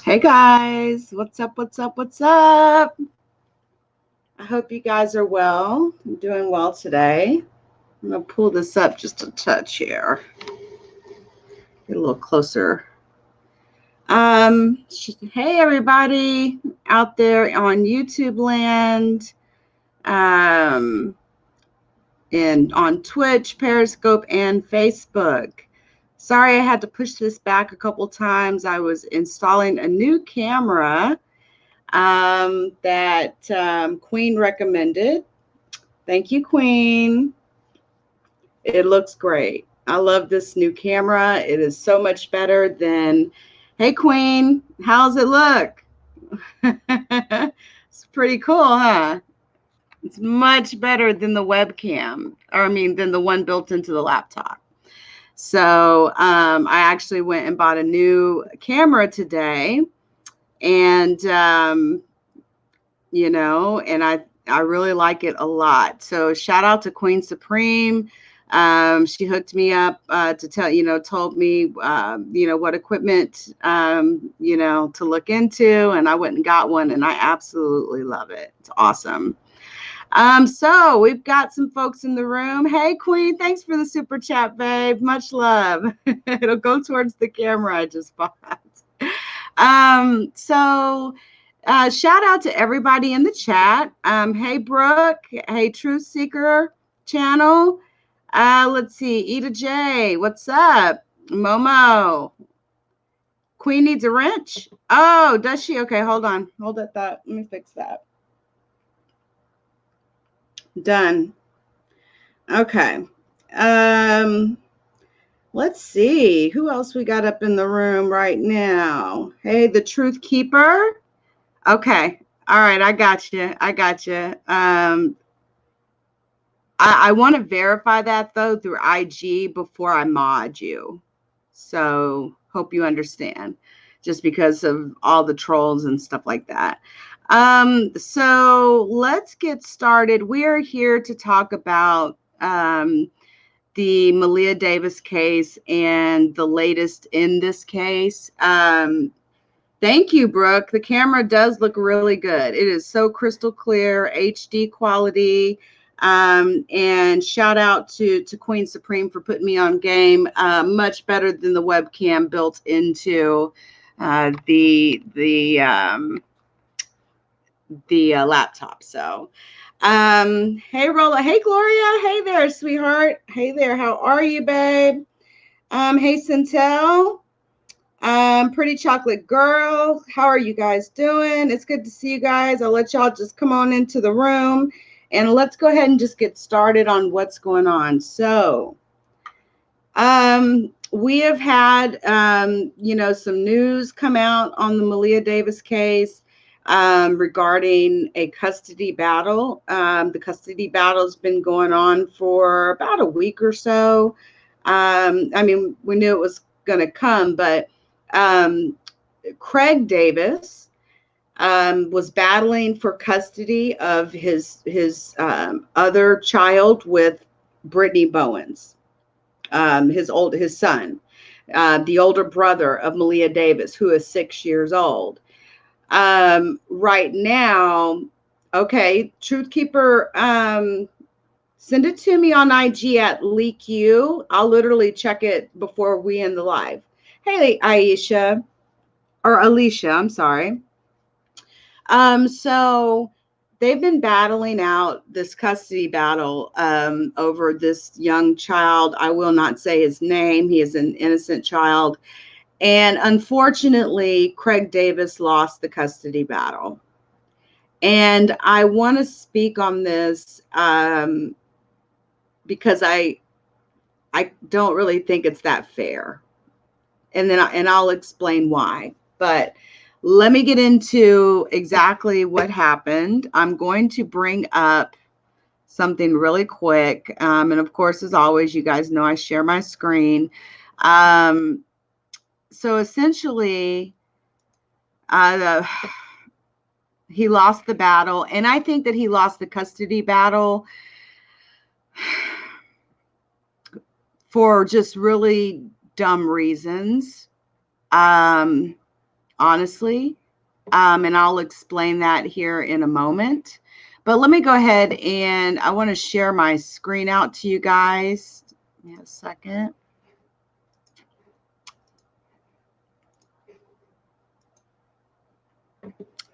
Hey guys, what's up? What's up? What's up? I hope you guys are well. I'm doing well today. I'm gonna pull this up just a touch here. Get a little closer. Hey everybody out there on YouTube land, and on Twitch, Periscope, and Facebook. Sorry I had to push this back a couple times. I was installing a new camera that Queen recommended. Thank you, Queen. It looks great. I love this new camera. It is so much better than, hey, Queen, how's it look? It's pretty cool, huh? It's much better than the webcam, than the one built into the laptop. So I actually went and bought a new camera today, and and I really like it a lot. So shout out to Queen Supreme. She hooked me up told me, what equipment, to look into, and I went and got one, and I absolutely love it. It's awesome. So we've got some folks in the room. Hey, Queen, thanks for the super chat, babe. Much love. It'll go towards the camera I just bought. Shout out to everybody in the chat. Hey, Brooke. Hey, TruthSeeker channel. Let's see. Eda J. What's up? Momo. Queen needs a wrench. Oh, does she? Okay, hold on. Hold that thought. Let me fix that. Done. Okay. Let's see. Who else we got up in the room right now? Hey, the Truth Keeper. Okay. All right. I got you. I want to verify that, though, through IG before I mod you. So hope you understand, just because of all the trolls and stuff like that. So let's get started. We are here to talk about the Maleah Davis case and the latest in this case. Thank you, Brooke. The camera does look really good. It is so crystal clear, HD quality. And shout out to Queen Supreme for putting me on game. Much better than the webcam built into the laptop. So, hey, Rolla. Hey, Gloria. Hey there, sweetheart. Hey there. How are you, babe? Hey, Centel. Pretty chocolate girl. How are you guys doing? It's good to see you guys. I'll let y'all just come on into the room, and let's go ahead and just get started on what's going on. So, we have had, some news come out on the Maleah Davis case regarding a custody battle. The custody battle has been going on for about a week or so. We knew it was going to come, but Craig Davis was battling for custody of his other child with Brittany Bowens, his son, the older brother of Maleah Davis, who is 6 years old. Right now, okay, Truthkeeper, send it to me on IG at LeakYou. I'll literally check it before we end the live. Hey, Aisha, or Alicia, I'm sorry. So they've been battling out this custody battle over this young child. I will not say his name. He is an innocent child. And unfortunately, Craig Davis lost the custody battle. And I want to speak on this because I don't really think it's that fair. And I'll explain why. But let me get into exactly what happened. I'm going to bring up something really quick. And of course, as always, you guys know I share my screen. So essentially, he lost the battle. And I think that he lost the custody battle for just really dumb reasons. honestly. And I'll explain that here in a moment. But let me go ahead and I want to share my screen out to you guys. Give me a second.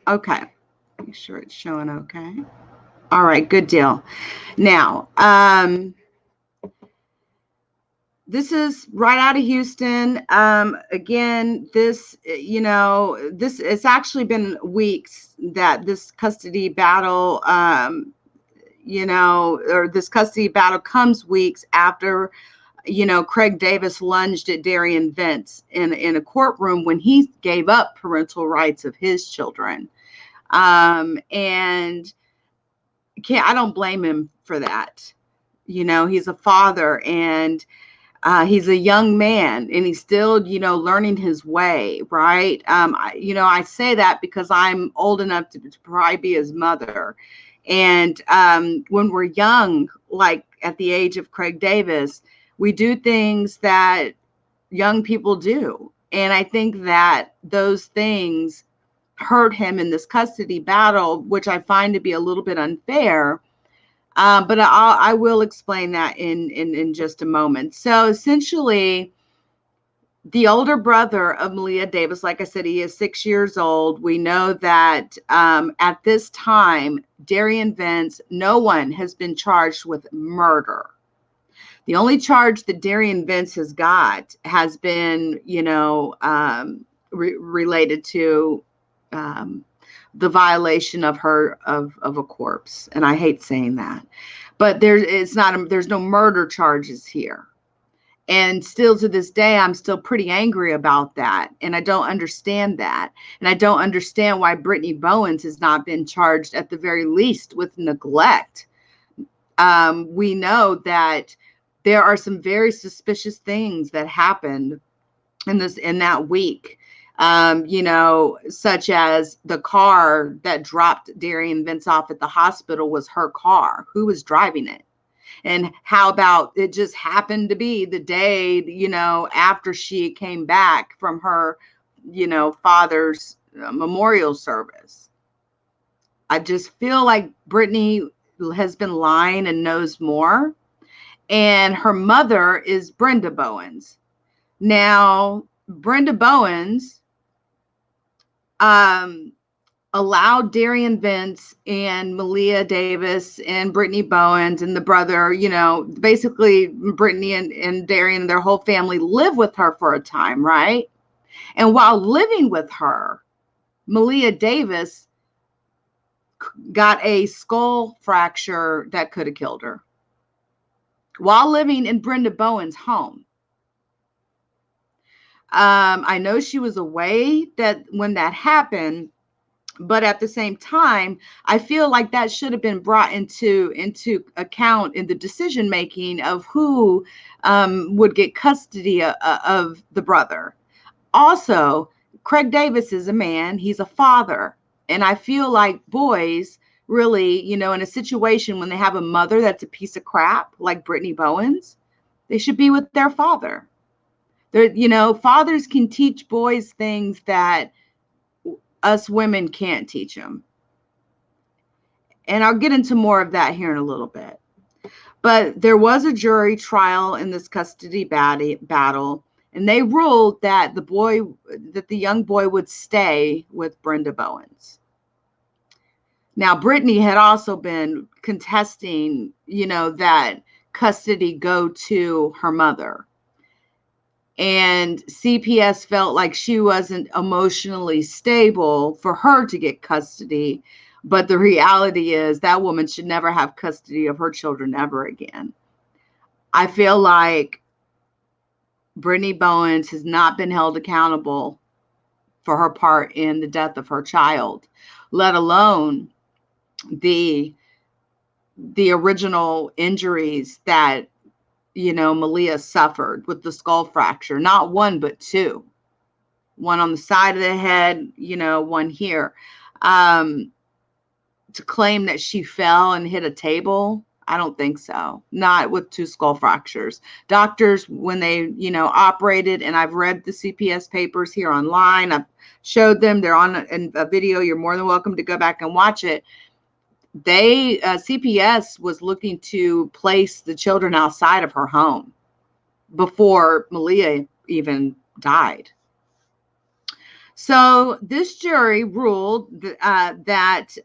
Okay. Make sure it's showing okay. All right, good deal. Now, this is right out of Houston. Again, this, it's actually been weeks that this custody battle, or this custody battle comes weeks after, Craig Davis lunged at Darian Vince in a courtroom when he gave up parental rights of his children. And I don't blame him for that. He's a father, and he's a young man, and he's still, learning his way, right? I say that because I'm old enough to probably be his mother. And when we're young, like at the age of Craig Davis, we do things that young people do. And I think that those things hurt him in this custody battle, which I find to be a little bit unfair. But I will explain that in just a moment. So essentially, the older brother of Maleah Davis, like I said, he is 6 years old. We know that at this time, Darian Vince, no one has been charged with murder. The only charge that Darian Vince has got has been, related to the violation of a corpse. And I hate saying that, but there's no murder charges here. And still to this day, I'm still pretty angry about that. And I don't understand that. And I don't understand why Brittany Bowens has not been charged at the very least with neglect. We know that there are some very suspicious things that happened in that week. Such as the car that dropped Darian Vince off at the hospital was her car. Who was driving it? And how about it just happened to be the day, after she came back from her, father's memorial service? I just feel like Brittany has been lying and knows more. And her mother is Brenda Bowens. Now, Brenda Bowens allowed Darian Vince and Maleah Davis and Brittany Bowens and the brother, basically Brittany and Darian and their whole family live with her for a time, right? And while living with her, Maleah Davis got a skull fracture that could have killed her while living in Brenda Bowens' home. I know she was away when that happened, but at the same time, I feel like that should have been brought into account in the decision making of who would get custody of the brother. Also, Craig Davis is a man; he's a father, and I feel like boys really, in a situation when they have a mother that's a piece of crap like Brittany Bowens, they should be with their father. Fathers can teach boys things that us women can't teach them. And I'll get into more of that here in a little bit. But there was a jury trial in this custody battle, and they ruled that the young boy would stay with Brenda Bowens. Now, Brittany had also been contesting, that custody go to her mother. And CPS felt like she wasn't emotionally stable for her to get custody. But the reality is that woman should never have custody of her children ever again. I feel like Brittany Bowens has not been held accountable for her part in the death of her child, let alone the original injuries that Maleah suffered with the skull fracture. Not one, but two. One on the side of the head, one here. To claim that she fell and hit a table, I don't think so. Not with 2 skull fractures. Doctors, when they, operated, and I've read the CPS papers here online, I've showed them, they're on a video. You're more than welcome to go back and watch it. CPS was looking to place the children outside of her home before Maleah even died. So this jury ruled that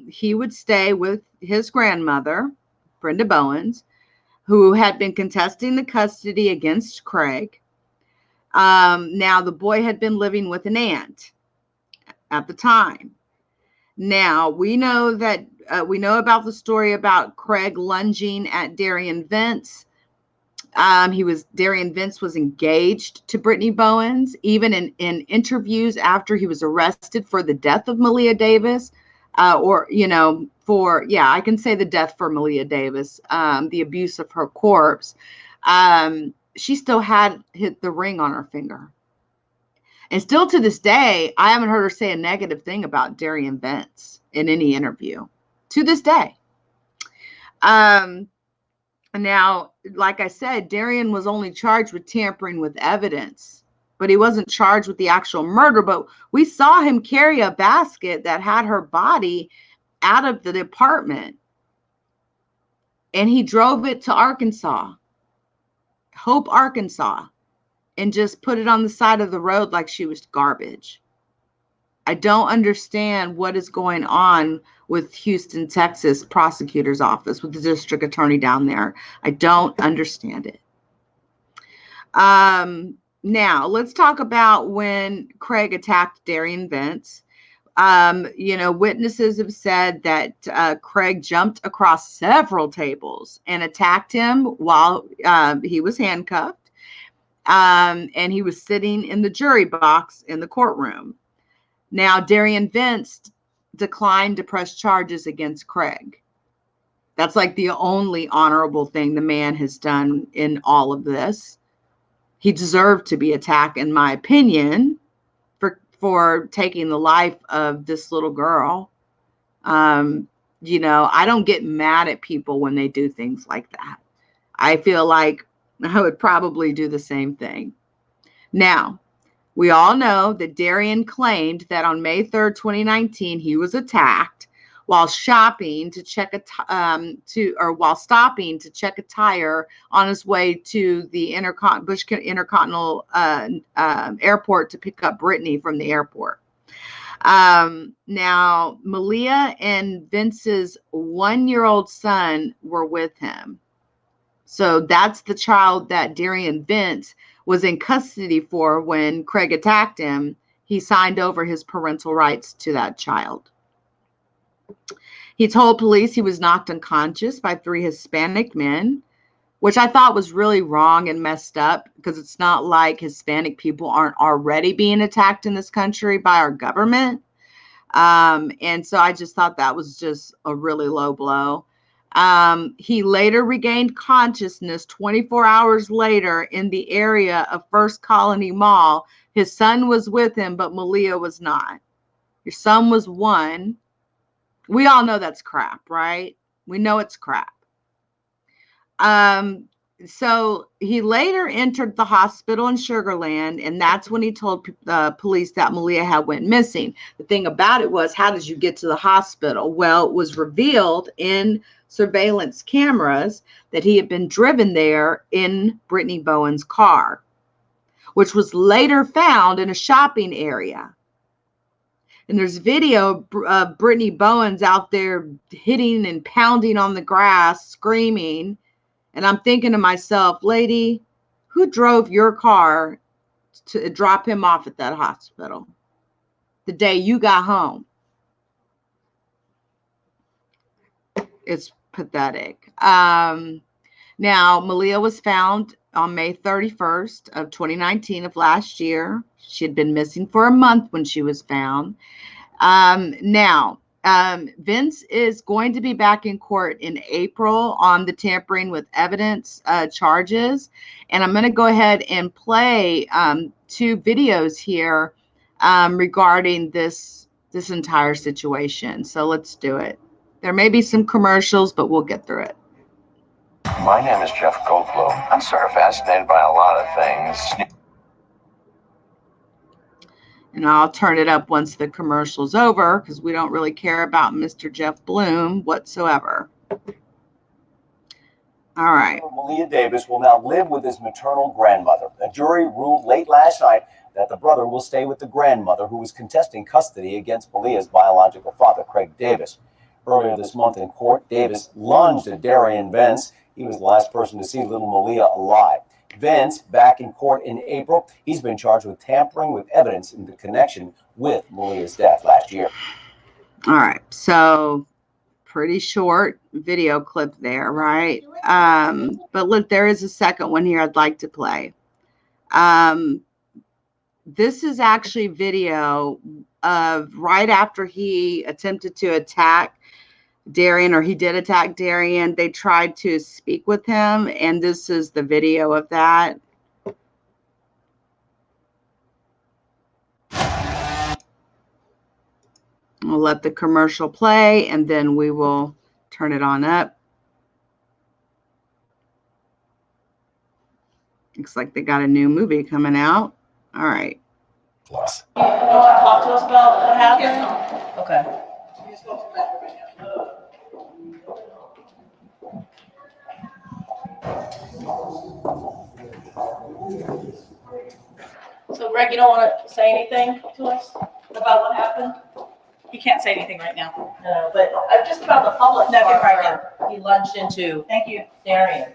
he would stay with his grandmother, Brenda Bowens, who had been contesting the custody against Craig. Now, the boy had been living with an aunt at the time. Now, we know about the story about Craig lunging at Darian Vince. Darian Vince was engaged to Brittany Bowens, even in interviews after he was arrested for the death of Maleah Davis, I can say the death for Maleah Davis, the abuse of her corpse. She still had hit the ring on her finger. And still to this day, I haven't heard her say a negative thing about Darian Vince in any interview to this day. Now, like I said, Darian was only charged with tampering with evidence, but he wasn't charged with the actual murder. But we saw him carry a basket that had her body out of the apartment, and he drove it to Arkansas, Hope, Arkansas, and just put it on the side of the road like she was garbage. I don't understand what is going on with Houston, Texas prosecutor's office, with the district attorney down there. I don't understand it. Now, let's talk about when Craig attacked Darian Vince. Witnesses have said that Craig jumped across several tables and attacked him while he was handcuffed. And he was sitting in the jury box in the courtroom. Now, Darian Vince declined to press charges against Craig. That's like the only honorable thing the man has done in all of this. He deserved to be attacked, in my opinion, for taking the life of this little girl. I don't get mad at people when they do things like that. I feel like I would probably do the same thing. Now, we all know that Darian claimed that on May 3rd, 2019, he was attacked while stopping to check a tire on his way to the Bush Intercontinental Airport to pick up Brittany from the airport. Now, Maleah and Vince's 1-year-old son were with him. So that's the child that Darian Vince was in custody for when Craig attacked him. He signed over his parental rights to that child. He told police he was knocked unconscious by 3 Hispanic men, which I thought was really wrong and messed up, because it's not like Hispanic people aren't already being attacked in this country by our government. And so I just thought that was just a really low blow. He later regained consciousness 24 hours later in the area of First Colony Mall. His son was with him, but Maleah was not. Your son was 1. We all know that's crap, right? We know it's crap. So he later entered the hospital in Sugar Land, and that's when he told police that Maleah had went missing. The thing about it was, how did you get to the hospital? Well, it was revealed in surveillance cameras that he had been driven there in Brittany Bowen's car, which was later found in a shopping area. And there's video of Brittany Bowens out there hitting and pounding on the grass, screaming. And I'm thinking to myself, lady, who drove your car to drop him off at that hospital the day you got home? It's pathetic. Now, Maleah was found on May 31st of 2019 of last year. She had been missing for a month when she was found. Vince is going to be back in court in April on the tampering with evidence charges. And I'm going to go ahead and play 2 videos here regarding this entire situation. So let's do it. There may be some commercials, but we'll get through it. My name is Jeff Goldblum. I'm sort of fascinated by a lot of things. And I'll turn it up once the commercial's over because we don't really care about Mr. Jeff Bloom whatsoever. All right. Maleah Davis will now live with his maternal grandmother. A jury ruled late last night that the brother will stay with the grandmother, who was contesting custody against Maleah's biological father, Craig Davis. Earlier this month in court, Davis lunged at Darian Vence. He was the last person to see little Maleah alive. Vence, back in court in April, he's been charged with tampering with evidence in the connection with Maleah's death last year. All right, so pretty short video clip there, right? But look, there is a second one here I'd like to play. This is actually video of right after he attempted to attack Darian, or he did attack Darian. They tried to speak with him, and this is the video of that. We'll let the commercial play, and then we will turn it on up. Looks like they got a new movie coming out. All right. Plus. You want to talk to us about what happened? Okay. So, Greg, you don't want to say anything to us about what happened? You can't say anything right now. No, but just about the public. Nothing right now. He lunged into Thank you. Darian.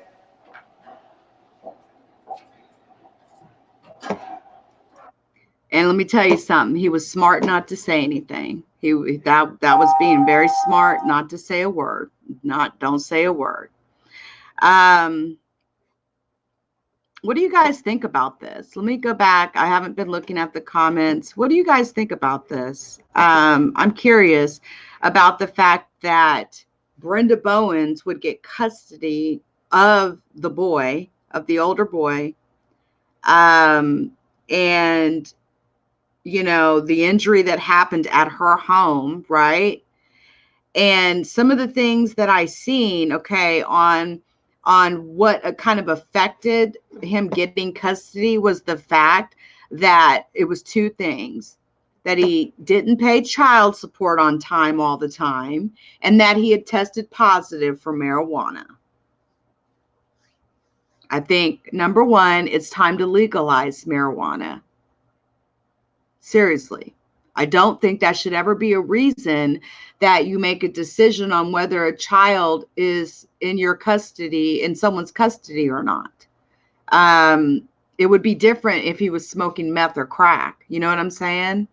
And let me tell you something. He was smart not to say anything. That was being very smart not to say a word. Don't say a word. What do you guys think about this? Let me go back. I haven't been looking at the comments. What do you guys think about this? I'm curious about the fact that Brenda Bowens would get custody of the boy, of the older boy. And, you know, the injury that happened at her home, right? And some of the things that I seen, okay, on what kind of affected him getting custody was the fact that it was two things: that he didn't pay child support on time all the time, and that he had tested positive for marijuana. I think, number one, it's time to legalize marijuana. Seriously. I don't think that should ever be a reason that you make a decision on whether a child is in your custody, in someone's custody or not. It would be different if he was smoking meth or crack. You know what I'm saying?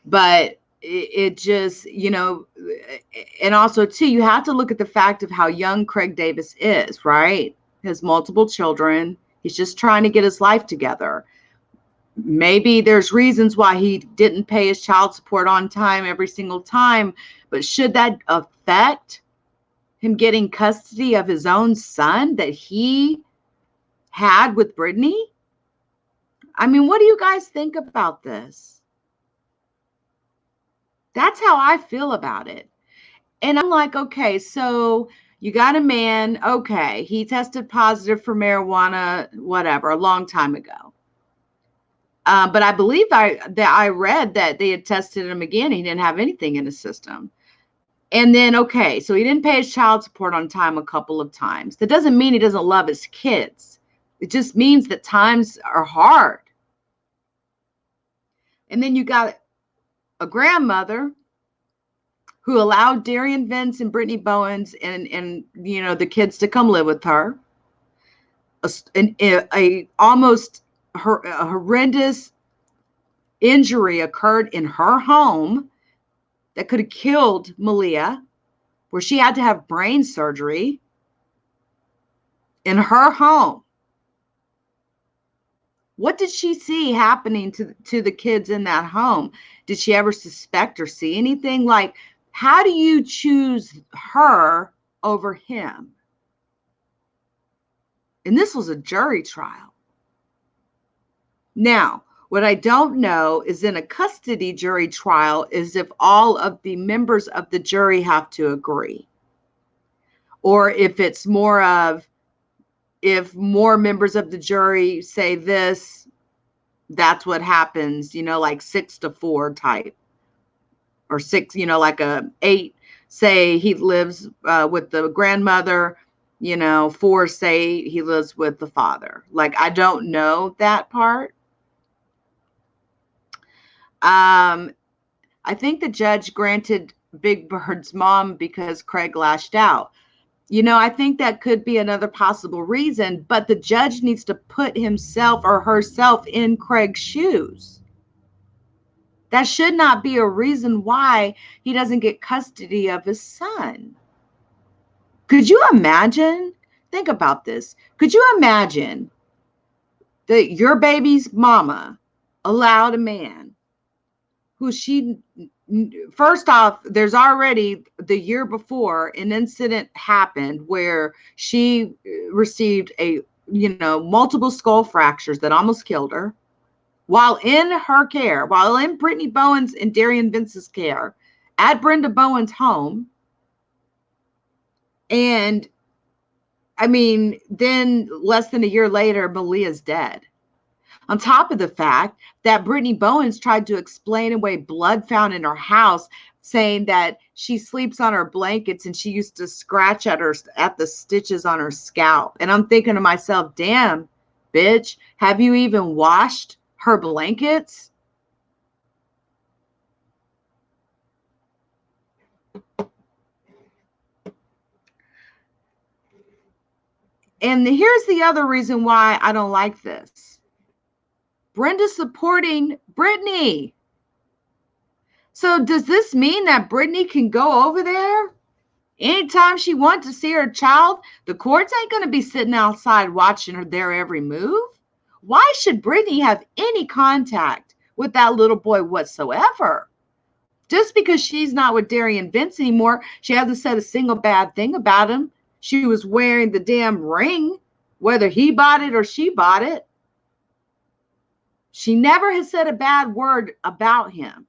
But it just, you know, and also too, you have to look at the fact of how young Craig Davis is, right? He has multiple children. He's just trying to get his life together. Maybe there's reasons why he didn't pay his child support on time every single time, but should that affect him getting custody of his own son that he had with Brittany? I mean, what do you guys think about this? That's how I feel about it. And I'm like, okay, so you got a man, okay, he tested positive for marijuana, whatever, a long time ago. But I believe I read that they had tested him again. He didn't have anything in his system. And then, okay, so he didn't pay his child support on time a couple of times. That doesn't mean he doesn't love his kids. It just means that times are hard. And then you got a grandmother who allowed Darian Vence and Brittany Bowens and you know, the kids to come live with her. A horrendous injury occurred in her home that could have killed Maleah, where she had to have brain surgery in her home. What did she see happening to the kids in that home? Did she ever suspect or see anything? Like, how do you choose her over him? And this was a jury trial. Now, what I don't know is in a custody jury trial is if all of the members of the jury have to agree. or if it's more of, if more members of the jury say this, that's what happens, you know, like 6-4 type, or 6, you know, like a 8 say he lives with the grandmother, you know, 4 say he lives with the father. Like, I don't know that part. I think the judge granted Big Bird's mom because Craig lashed out. You know, I think that could be another possible reason, but the judge needs to put himself or herself in Craig's shoes. That should not be a reason why he doesn't get custody of his son. Could you imagine? Think about this. Could you imagine that your baby's mama allowed a man who she, first off, there's already the year before an incident happened where she received a, you know, multiple skull fractures that almost killed her while in her care, while in Brittany Bowens and Darian Vince's care at Brenda Bowens' home. And I mean, then less than a year later, Maleah's dead. On top of the fact that Brittany Bowens tried to explain away blood found in her house, saying that she sleeps on her blankets and she used to scratch at the stitches on her scalp. And I'm thinking to myself, damn, bitch, have you even washed her blankets? And here's the other reason why I don't like this. Brenda's supporting Brittany. So does this mean that Brittany can go over there anytime she wants to see her child? The courts ain't going to be sitting outside watching her their every move. Why should Brittany have any contact with that little boy whatsoever? Just because she's not with Darian Vince anymore, she hasn't said a single bad thing about him. She was wearing the damn ring, whether he bought it or she bought it. She never has said a bad word about him.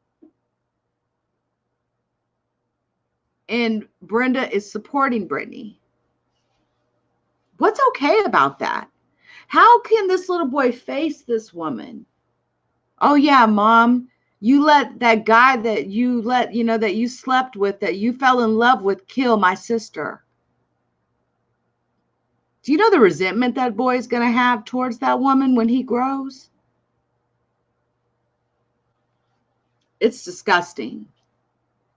And Brenda is supporting Brittany. What's okay about that? How can this little boy face this woman? Oh yeah, mom, you let that guy that you let, you know, that you slept with, that you fell in love with, kill my sister. Do you know the resentment that boy is going to have towards that woman when he grows? It's disgusting.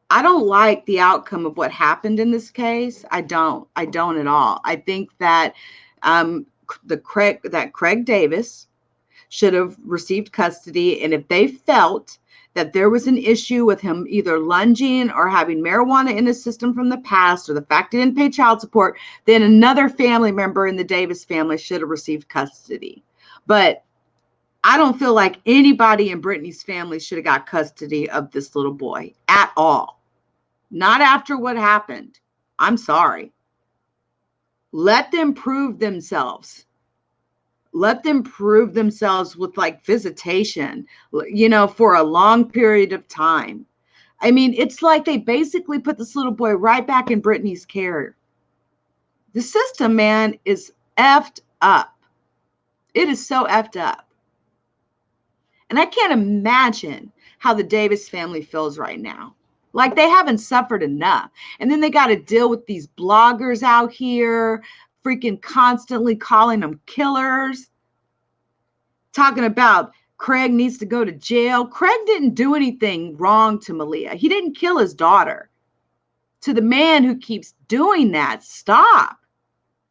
I don't like the outcome of what happened in this case. I don't at all. I think that Craig Davis should have received custody. And if they felt that there was an issue with him either lunging or having marijuana in his system from the past, or the fact he didn't pay child support, then another family member in the Davis family should have received custody. But I don't feel like anybody in Brittany's family should have got custody of this little boy at all. Not after what happened. I'm sorry. Let them prove themselves. Let them prove themselves with like visitation, you know, for a long period of time. I mean, it's like they basically put this little boy right back in Brittany's care. The system, man, is effed up. It is so effed up. And I can't imagine how the Davis family feels right now. Like they haven't suffered enough. And then they got to deal with these bloggers out here, freaking constantly calling them killers, talking about Craig needs to go to jail. Craig didn't do anything wrong to Maleah. He didn't kill his daughter. To the man who keeps doing that, stop.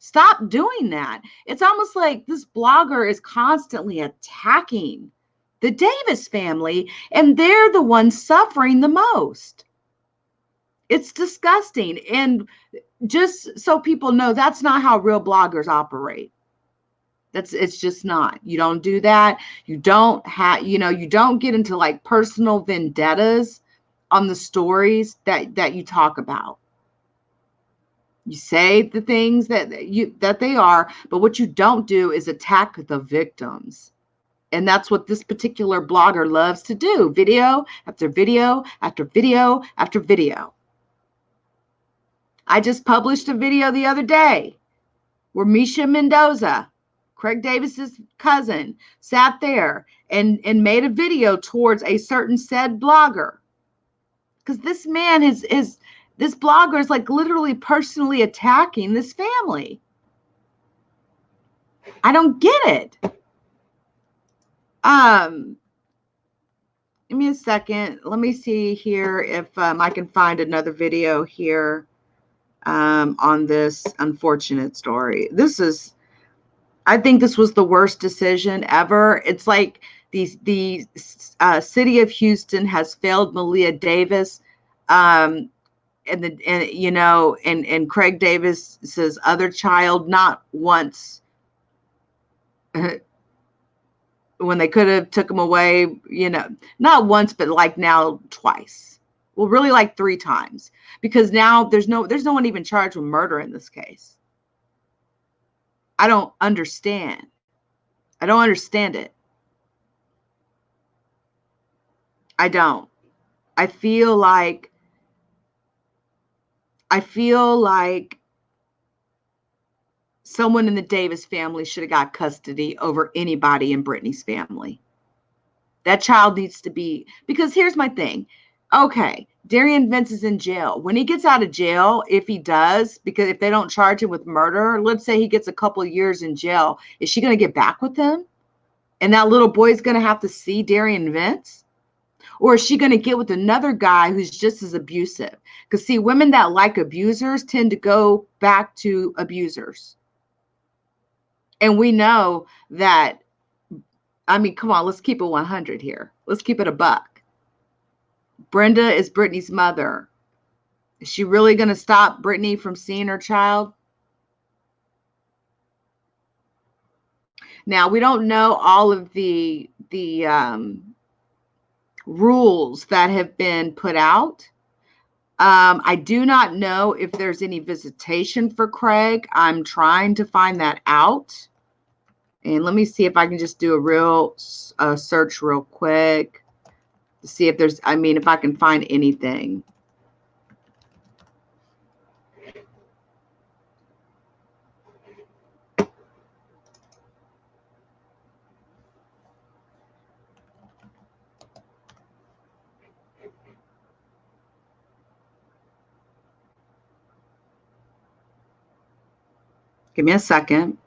Stop doing that. It's almost like this blogger is constantly attacking the Davis family, and they're the ones suffering the most. It's disgusting. And just so people know, that's not how real bloggers operate. It's just not. You don't do that. You don't have, you know, you don't get into like personal vendettas on the stories that you talk about. You say the things that they are, but what you don't do is attack the victims. And that's what this particular blogger loves to do. Video after video after video after video. I just published a video the other day where Misha Mendoza, Craig Davis's cousin, sat there and made a video towards a certain said blogger. Because this man this blogger is like literally personally attacking this family. I don't get it. Give me a second. Let me see here if I can find another video here on this unfortunate story. I think this was the worst decision ever. It's like the city of Houston has failed Maleah Davis, and Craig Davis's other child, not once. When they could have took him away, not once, but like now twice. Well, really like 3 times, because now there's no one even charged with murder in this case. I don't understand. I don't understand it. I don't. I feel like someone in the Davis family should have got custody over anybody in Brittany's family. That child needs to be, because here's my thing. Okay, Darian Vince is in jail. When he gets out of jail, if he does, because if they don't charge him with murder, let's say he gets a couple of years in jail, is she going to get back with him? And that little boy is going to have to see Darian Vince? Or is she going to get with another guy who's just as abusive? Because see, women that like abusers tend to go back to abusers. And we know that, I mean, come on, let's keep it 100 here. Let's keep it a buck. Brenda is Brittany's mother. Is she really going to stop Brittany from seeing her child? Now, we don't know all of the rules that have been put out. I do not know if there's any visitation for Craig. I'm trying to find that out. And let me see if I can just do a real search real quick to see if there's, if I can find anything. Give me a second.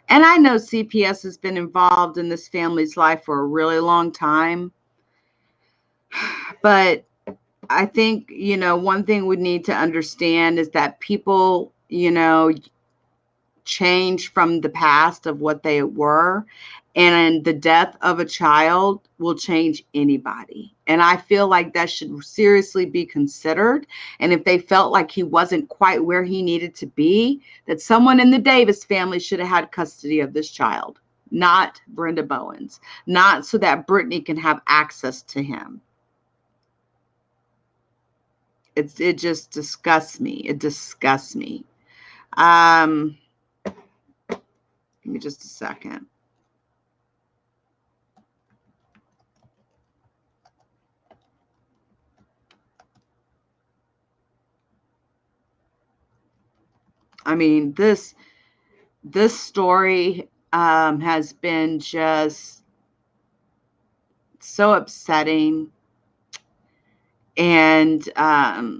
And I know CPS has been involved in this family's life for a really long time. But I think, one thing we need to understand is that people, change from the past of what they were. And the death of a child will change anybody. And I feel like that should seriously be considered. And if they felt like he wasn't quite where he needed to be, that someone in the Davis family should have had custody of this child, not Brenda Bowens, not so that Brittany can have access to him. It just disgusts me. It disgusts me. Give me just a second. I mean, this story has been just so upsetting. And I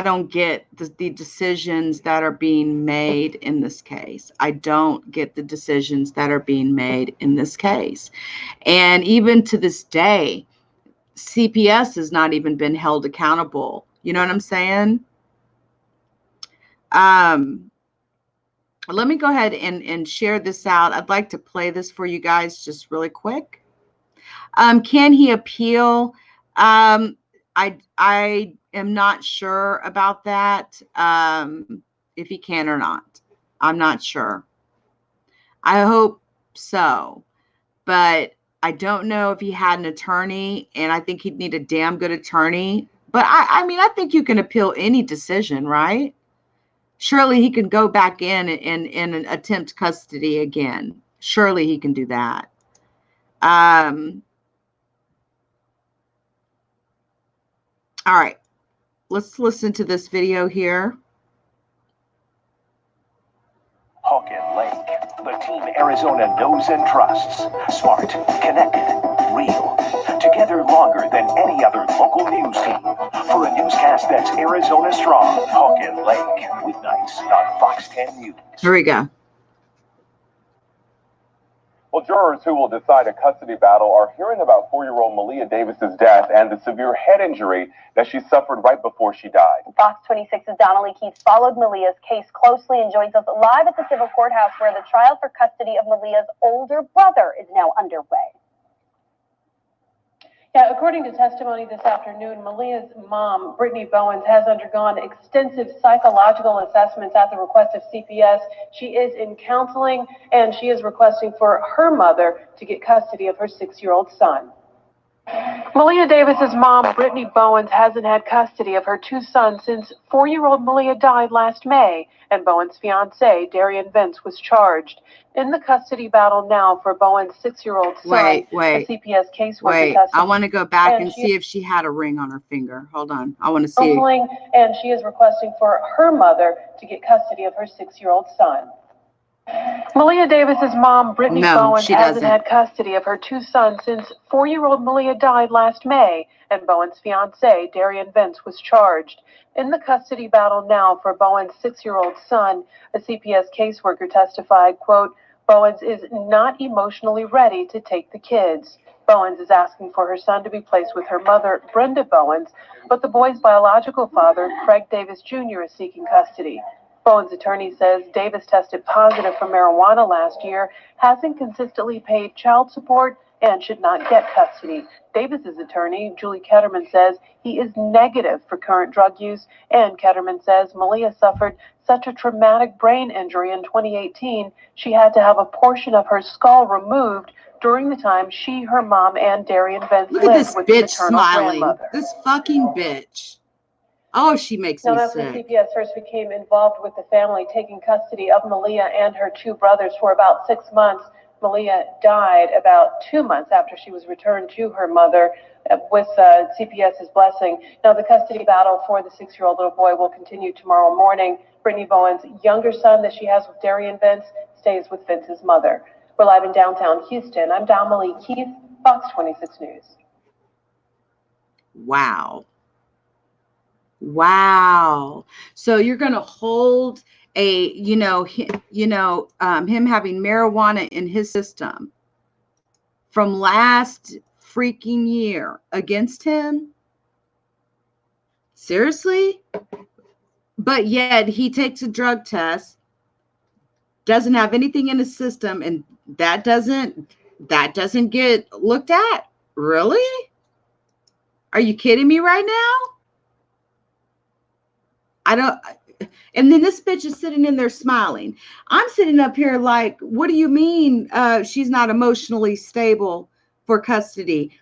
don't get the decisions that are being made in this case. I don't get the decisions that are being made in this case. And even to this day, CPS has not even been held accountable. You know what I'm saying? Let me go ahead and share this out. I'd like to play this for you guys just really quick. Can he appeal? I am not sure about that, if he can or not. I'm not sure. I hope so, but I don't know if he had an attorney, and I think he'd need a damn good attorney. But I think you can appeal any decision, right? Surely he can go back in and attempt custody again. Surely he can do that. All right, let's listen to this video here. Hawk and Lake, the team Arizona knows and trusts. Smart, connected, real. Together longer than any other local news team. For a newscast that's Arizona strong, Hawk and Lake, weeknights on Fox 10 News. Here we go. Well, jurors who will decide a custody battle are hearing about 4-year-old Maleah Davis's death and the severe head injury that she suffered right before she died. Fox 26's Donnelly Keith followed Maleah's case closely and joins us live at the civil courthouse where the trial for custody of Maleah's older brother is now underway. Yeah, according to testimony this afternoon, Maleah's mom, Brittany Bowens, has undergone extensive psychological assessments at the request of CPS. She is in counseling, and she is requesting for her mother to get custody of her 6-year-old son. Maleah Davis's mom, Brittany Bowens, hasn't had custody of her 2 sons since 4-year-old Maleah died last May, and Bowens' fiancé, Darian Vince, was charged. In the custody battle now for Bowens' 6-year-old son, Wait. a CPS caseworker Wait, I want to go back and see if she had a ring on her finger. Hold on. I want to see. And she is requesting for her mother to get custody of her 6-year-old son. Maleah Davis's mom, Brittany Bowens, hasn't had custody of her 2 sons since 4-year-old Maleah died last May, and Bowens' fiancé, Darian Vince, was charged. In the custody battle now for Bowens' 6-year-old son, a CPS caseworker testified, quote, Bowens is not emotionally ready to take the kids. Bowens is asking for her son to be placed with her mother, Brenda Bowens, but the boy's biological father, Craig Davis Jr., is seeking custody. Bowens' attorney says Davis tested positive for marijuana last year, hasn't consistently paid child support, and should not get custody. Davis's attorney, Julie Ketterman, says he is negative for current drug use, and Ketterman says Maleah suffered such a traumatic brain injury in 2018, she had to have a portion of her skull removed during the time she, her mom, and Darian Vince Look at lived this with bitch the maternal smiling. grandmother. This fucking bitch. Oh, she makes me That's sick. when CPS first became involved with the family, taking custody of Maleah and her 2 brothers for about 6 months. Maleah died about 2 months after she was returned to her mother with CPS's blessing. Now, the custody battle for the 6-year-old little boy will continue tomorrow morning. Brittany Bowens' younger son that she has with Darian Vince stays with Vince's mother. We're live in downtown Houston. I'm Donnelly Keith, Fox 26 News. Wow. Wow. So you're going to hold a, him having marijuana in his system from last freaking year against him? Seriously? But yet he takes a drug test, doesn't have anything in his system, and that doesn't get looked at? Really? Are you kidding me right now? And then this bitch is sitting in there smiling. I'm sitting up here like, what do you mean she's not emotionally stable for custody?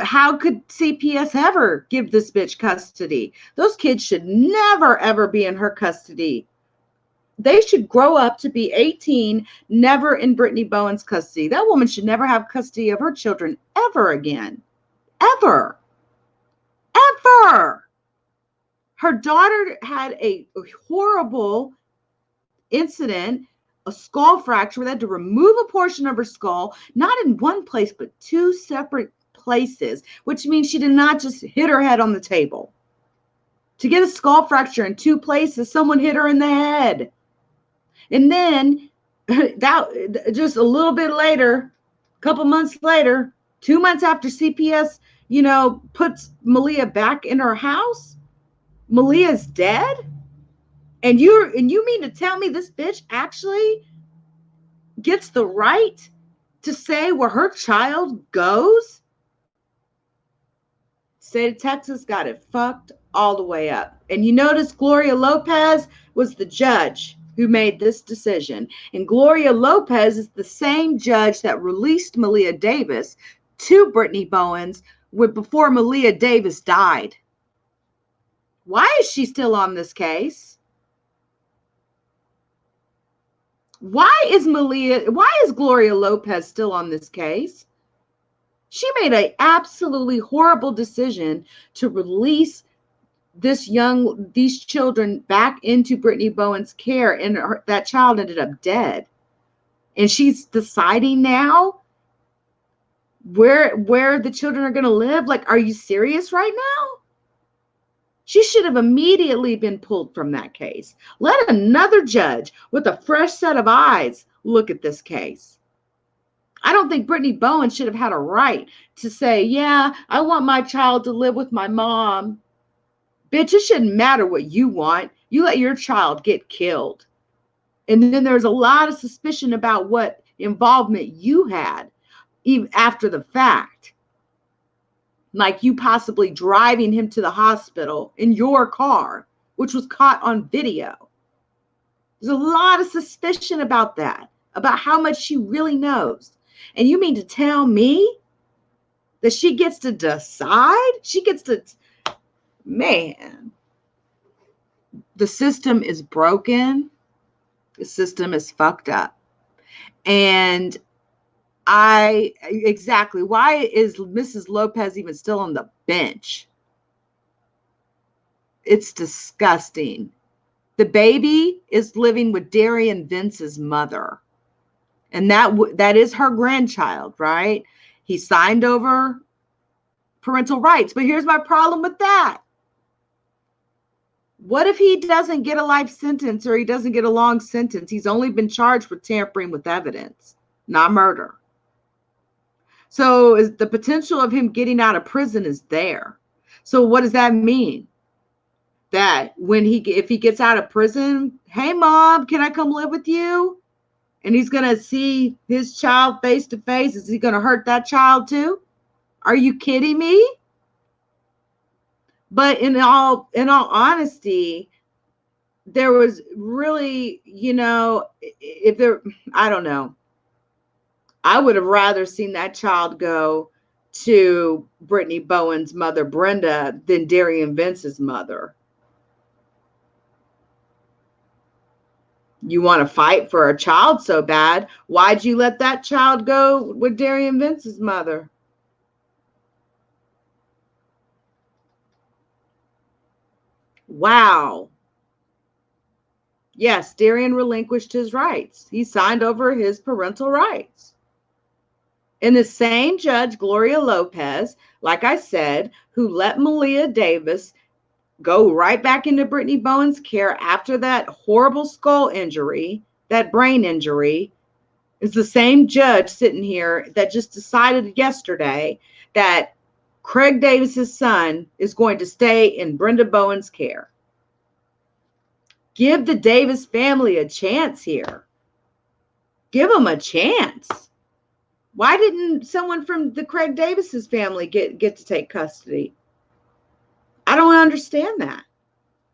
How could CPS ever give this bitch custody? Those kids should never, ever be in her custody. They should grow up to be 18, never in Brittany Bowens' custody. That woman should never have custody of her children ever again. Ever. Ever. Her daughter had a horrible incident, a skull fracture. They had to remove a portion of her skull, not in one place, but 2 separate places, which means she did not just hit her head on the table. To get a skull fracture in 2 places, someone hit her in the head. And then that just a little bit later, a couple months later, 2 months after CPS, puts Maleah back in her house, Maleah's dead? And you mean to tell me this bitch actually gets the right to say where her child goes? State of Texas got it fucked all the way up. And you notice Gloria Lopez was the judge who made this decision. And Gloria Lopez is the same judge that released Maleah Davis to Brittany Bowens before Maleah Davis died. Why is she still on this case? Why is Gloria Lopez still on this case? She made an absolutely horrible decision to release these children back into Brittany Bowens' care, and that child ended up dead. And she's deciding now where the children are going to live. Like, are you serious right now? She should have immediately been pulled from that case. Let another judge with a fresh set of eyes look at this case. I don't think Brittany Bowens should have had a right to say, yeah, I want my child to live with my mom. Bitch, it shouldn't matter what you want. You let your child get killed. And then there's a lot of suspicion about what involvement you had even after the fact. Like you possibly driving him to the hospital in your car, which was caught on video. There's a lot of suspicion about that, about how much she really knows. And you mean to tell me that she gets to decide? She gets to, man, the system is broken. The system is fucked up. And exactly, why is Mrs. Lopez even still on the bench? It's disgusting. The baby is living with Darian Vince's mother. And that is her grandchild, right? He signed over parental rights. But here's my problem with that. What if he doesn't get a life sentence, or he doesn't get a long sentence? He's only been charged with tampering with evidence, not murder. So is the potential of him getting out of prison is there. So what does that mean? That if he gets out of prison, hey mom, can I come live with you? And he's going to see his child face to face. Is he going to hurt that child too? Are you kidding me? But in all honesty, there was really, I don't know. I would have rather seen that child go to Brittany Bowen's mother, Brenda, than Darian Vince's mother. You want to fight for a child so bad. Why'd you let that child go with Darian Vince's mother? Wow. Yes, Darian relinquished his rights. He signed over his parental rights. And the same judge, Gloria Lopez, like I said, who let Maleah Davis go right back into Brittany Bowen's care after that horrible skull injury, that brain injury, is the same judge sitting here that just decided yesterday that Craig Davis's son is going to stay in Brenda Bowen's care. Give the Davis family a chance here. Give them a chance. Why didn't someone from the Craig Davis's family get to take custody? I don't understand that.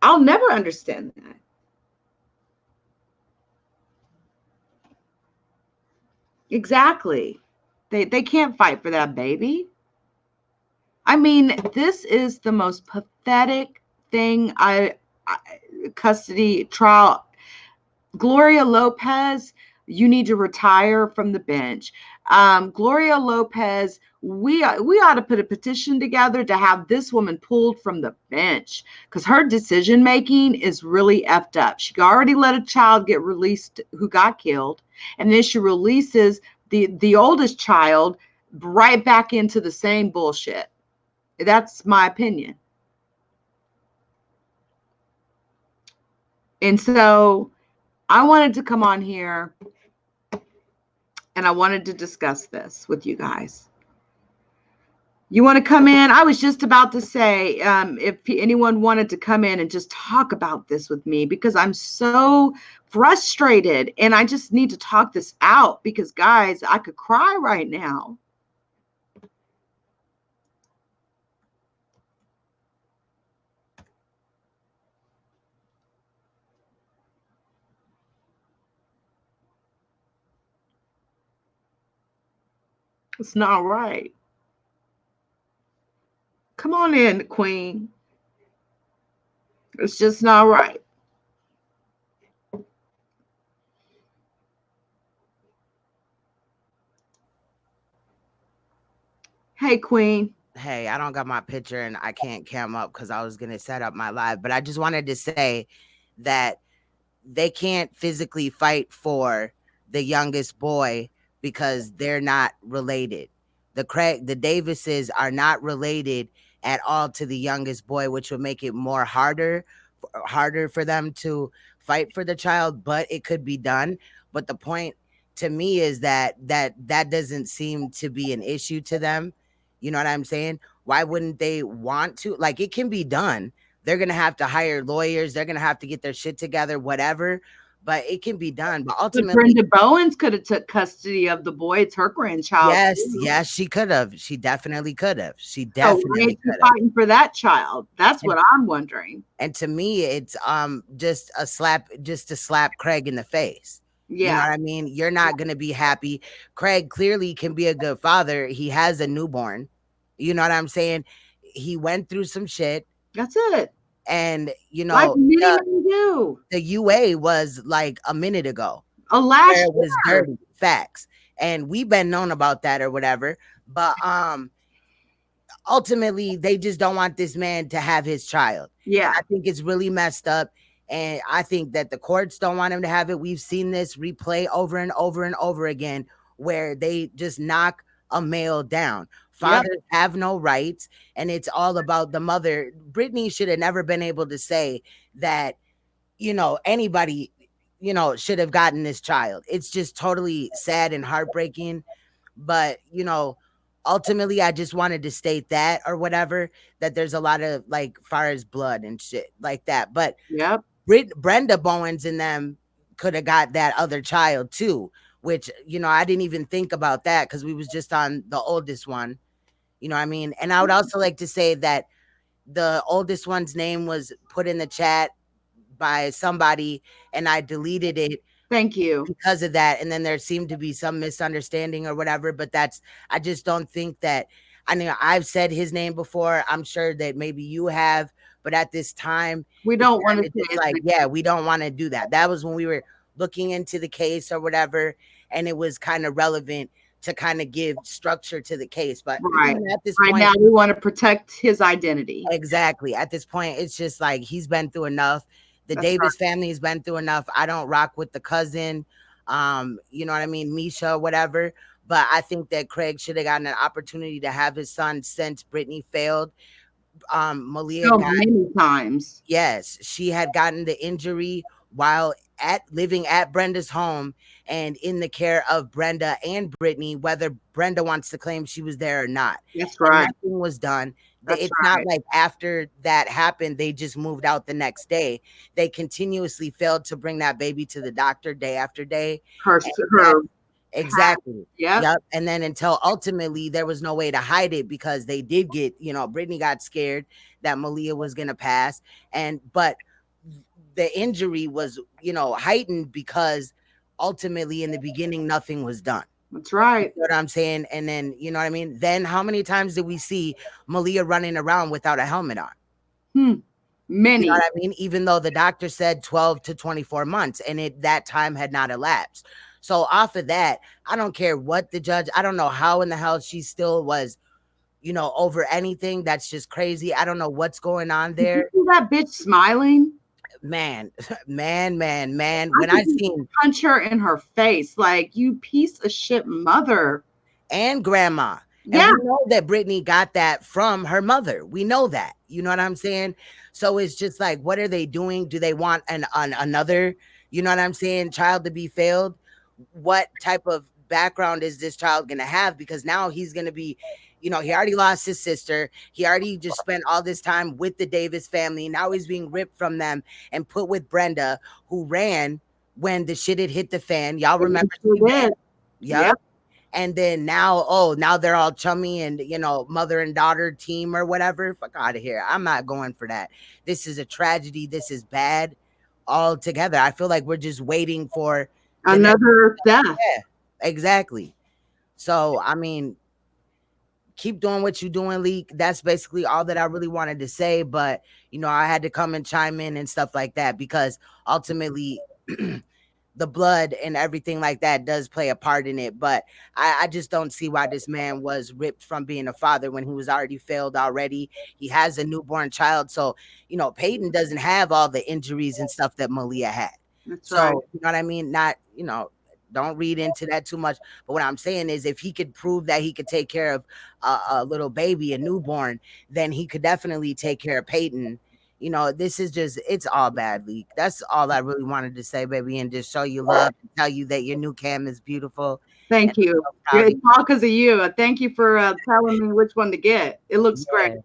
I'll never understand that. Exactly. They can't fight for that baby. I mean, this is the most pathetic thing. Custody trial. Gloria Lopez, you need to retire from the bench. Gloria Lopez, we ought to put a petition together to have this woman pulled from the bench, because her decision making is really effed up. She already let a child get released who got killed, and then she releases the oldest child right back into the same bullshit. That's my opinion. And so I wanted to come on here and I wanted to discuss this with you guys. You want to come in? I was just about to say, if anyone wanted to come in and just talk about this with me, because I'm so frustrated and I just need to talk this out, because guys, I could cry right now. It's not right. Come on in, Queen. It's just not right. Hey, Queen. Hey, I don't got my picture and I can't cam up because I was gonna set up my live, but I just wanted to say that they can't physically fight for the youngest boy because they're not related. The Davises are not related at all to the youngest boy, which would make it more harder for them to fight for the child, but it could be done. But the point to me is that doesn't seem to be an issue to them. You know what I'm saying? Why wouldn't they want to? Like, it can be done. They're gonna have to hire lawyers. They're gonna have to get their shit together, whatever. But it can be done. But But ultimately, Brenda Bowens could have took custody of the boy. It's her grandchild. yes, she could have. She definitely could have. She So why is definitely she could have. fighting for that child? That's what I'm wondering. And to me, it's just to slap Craig in the face. You know Yeah. what I mean? You're not gonna be happy. Craig clearly can be a good father. He has a newborn. You know what I'm saying? He went through some shit. That's it. And Like many men do. the UA was like a minute ago. Last Where it was year. dirty. Facts. And we've been known about that or whatever. But ultimately they just don't want this man to have his child. Yeah. And I think it's really messed up. And I think that the courts don't want him to have it. We've seen this replay over and over and over again where they just knock a male down. Fathers have no rights, and it's all about the mother. Brittany should have never been able to say that, anybody, should have gotten this child. It's just totally sad and heartbreaking. But, ultimately, I just wanted to state that or whatever, that there's a lot of like far as blood and shit like that. But Brenda Bowens and them could have got that other child too, which, I didn't even think about that because we was just on the oldest one. You know what I mean? And I would also like to say that the oldest one's name was put in the chat by somebody and I deleted it. Thank you. Because of that. And then there seemed to be some misunderstanding or whatever. But I just don't think that, I mean, I've said his name before. I'm sure that maybe you have, but at this time, we don't want to say like, yeah, we don't want to do that. That was when we were looking into the case or whatever. And it was kind of relevant to kind of give structure to the case. But at this point, now we want to protect his identity. Exactly. At this point, it's just like he's been through enough. The Davis family has been through enough. I don't rock with the cousin, you know what I mean, Misha, whatever. But I think that Craig should have gotten an opportunity to have his son since Brittany failed. Maleah got many times. Yes, she had gotten the injury while living at Brenda's home and in the care of Brenda and Brittany, whether Brenda wants to claim she was there or not. That's right. And nothing was done. It's not like after that happened, they just moved out the next day. They continuously failed to bring that baby to the doctor day after day. Exactly. Yep. And then until ultimately there was no way to hide it because they did get, Brittany got scared that Maleah was going to pass. But the injury was, heightened because ultimately in the beginning, nothing was done. That's right. You know what I'm saying? And then, you know what I mean? Then how many times did we see Maleah running around without a helmet on? Many. You know what I mean? Even though the doctor said 12 to 24 months and that time had not elapsed. So off of that, I don't care what the judge, I don't know how in the hell she still was, over anything. That's just crazy. I don't know what's going on there. Did you see that bitch smiling? Man. When I seen punch her in her face, like, you piece of shit mother. And grandma. Yeah. And we know that Brittany got that from her mother. We know that. You know what I'm saying? So it's just like, what are they doing? Do they want another, you know what I'm saying, child to be failed? What type of background is this child going to have? Because now he's going to be, he already lost his sister. He already just spent all this time with the Davis family. Now he's being ripped from them and put with Brenda, who ran when the shit had hit the fan. Y'all remember? Yep. And then now they're all chummy and, mother and daughter team or whatever. Fuck out of here. I'm not going for that. This is a tragedy. This is bad altogether. I feel like we're just waiting for another death. Yeah, exactly. So, I mean, keep doing what you're doing, Leak. That's basically all that I really wanted to say. But, I had to come and chime in and stuff like that because ultimately the blood and everything like that does play a part in it. But I just don't see why this man was ripped from being a father when he was already failed already. He has a newborn child. So, you know, Peyton doesn't have all the injuries and stuff that Maleah had. That's so, right. you know what I mean? Not, you know, don't read into that too much. But what I'm saying is if he could prove that he could take care of a little baby, a newborn, then he could definitely take care of Peyton. You know, this is just, it's all bad, Leak. That's all I really wanted to say, baby, and just show you love and tell you that your new cam is beautiful. Thank you. So It's all because of you. Thank you for telling me which one to get. It looks great.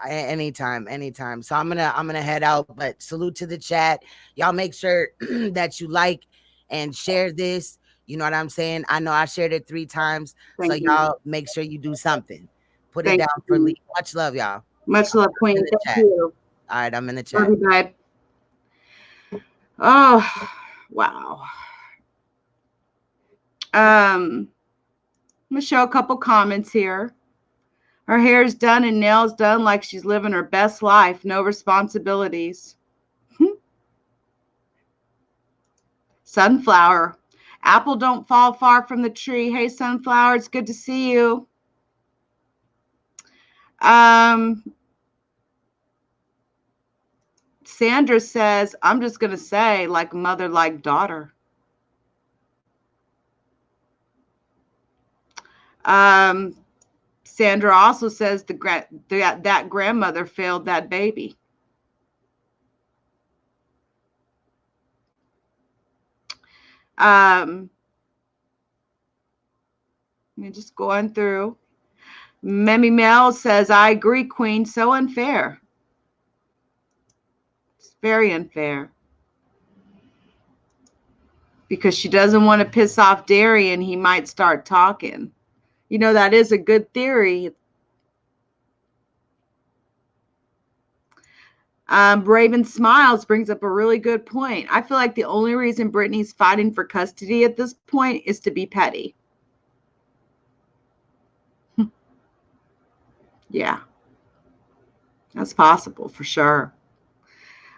Anytime. So I'm gonna head out, but salute to the chat. Y'all make sure that you like and share this. You know what I'm saying? I know I shared it 3 times. So y'all make sure you do something. Put it down for Leak. Much love, y'all. Much love, Queen. Thank you. All right, I'm in the chat. Love you, babe. Oh, wow. I'm gonna show a couple comments here. Her hair is done and nails done like she's living her best life. No responsibilities. Sunflower. Apple don't fall far from the tree. Hey, Sunflower, it's good to see you. Sandra says, I'm just going to say, like mother, like daughter. Sandra also says that grandmother failed that baby. Just going through. Memmy Mel says, I agree, Queen. So unfair. It's very unfair. Because she doesn't want to piss off Darian, he might start talking. You know, that is a good theory. Raven Smiles brings up a really good point. I feel like the only reason Brittany's fighting for custody at this point is to be petty. Yeah. That's possible for sure.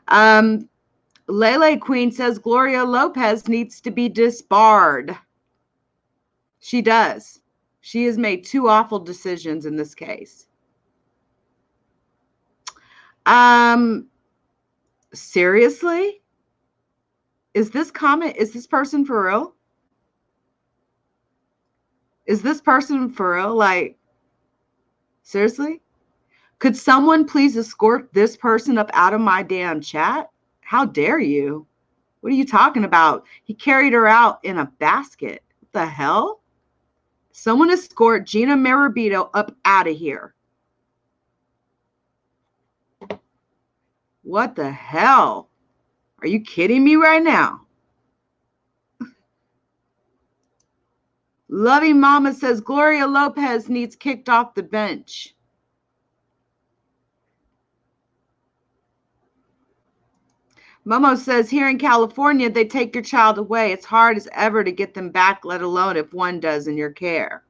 Lele Queen says Gloria Lopez needs to be disbarred. She does. She has made 2 awful decisions in this case. Seriously? Is this person for real? Is this person for real? Like, seriously? Could someone please escort this person up out of my damn chat? How dare you? What are you talking about? He carried her out in a basket. What the hell? Someone escort Gina Marabito up out of here. What the hell? Are you kidding me right now? Loving Mama says Gloria Lopez needs kicked off the bench. Momo says here in California, they take your child away. It's hard as ever to get them back, let alone if one does in your care.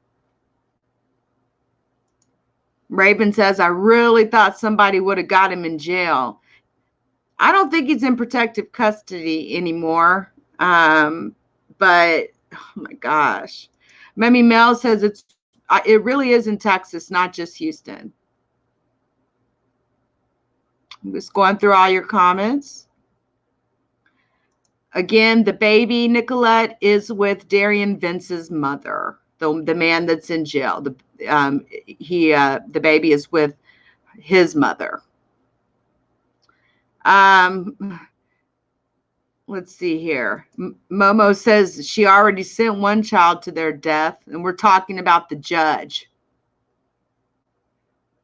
Raven says, I really thought somebody would have got him in jail. I don't think he's in protective custody anymore. But, oh my gosh. Memmy Mel says it really is in Texas, not just Houston. I'm just going through all your comments. Again, the baby, Nicolette, is with Darian Vince's mother, the man that's in jail. The baby is with his mother. Let's see here. Momo says she already sent one child to their death, and we're talking about the judge.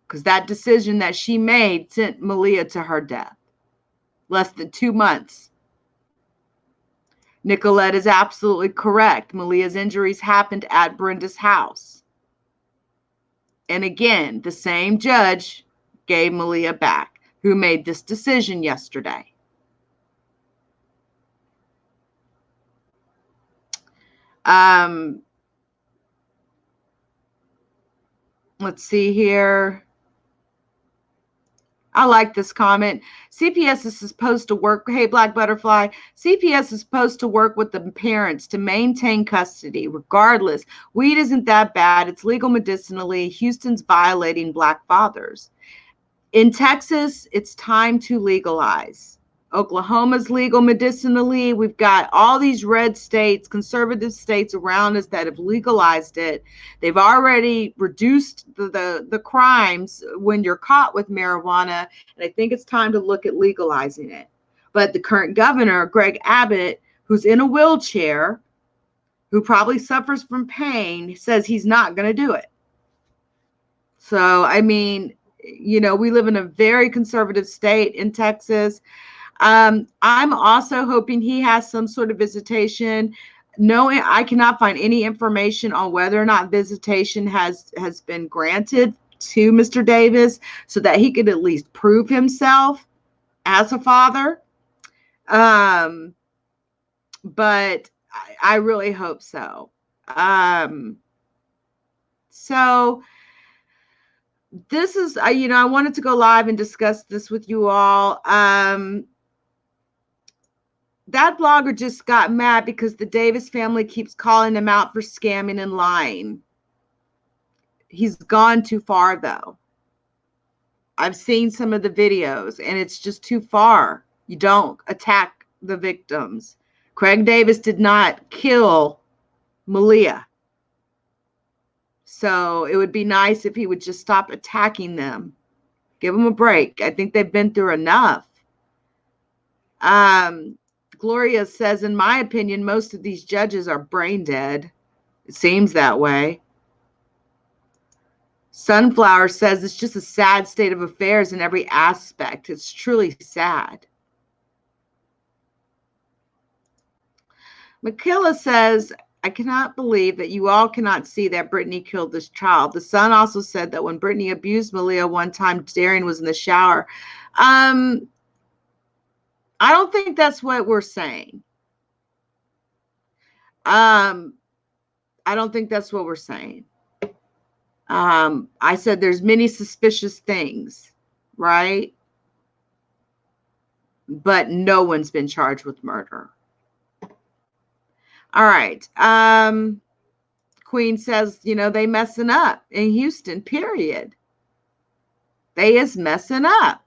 Because that decision that she made sent Maleah to her death. Less than 2 months. Nicolette is absolutely correct. Maleah's injuries happened at Brenda's house. And again, the same judge gave Maleah back, who made this decision yesterday. Let's see here. I like this comment. CPS is supposed to work. Hey, Black Butterfly. CPS is supposed to work with the parents to maintain custody. Regardless, weed isn't that bad. It's legal medicinally. Houston's violating Black fathers. In Texas, it's time to legalize. Oklahoma's legal medicinally. We've got all these red states, conservative states around us that have legalized it. They've already reduced the crimes when you're caught with marijuana, and I think it's time to look at legalizing it. But the current governor, Greg Abbott, who's in a wheelchair, who probably suffers from pain, says he's not going to do it. So, I mean, you know, we live in a very conservative state in Texas. I'm also hoping he has some sort of visitation. No, I cannot find any information on whether or not visitation has been granted to Mr. Davis so that he could at least prove himself as a father. But I really hope so. So this is, you know, I wanted to go live and discuss this with you all. That blogger just got mad because the Davis family keeps calling him out for scamming and lying. He's gone too far, though. I've seen some of the videos, and it's just too far. You don't attack the victims. Craig Davis did not kill Maleah. So it would be nice if he would just stop attacking them. Give them a break. I think they've been through enough. Gloria says, in my opinion, most of these judges are brain dead. It seems that way. Sunflower says it's just a sad state of affairs in every aspect. It's truly sad. Michaela says, I cannot believe that you all cannot see that Brittany killed this child. The son also said that when Brittany abused Maleah one time, Darian was in the shower. I don't think that's what we're saying. I don't think that's what we're saying. I said there's many suspicious things, right? But no one's been charged with murder. All right. Queen says, you know, they messing up in Houston, period. They is messing up.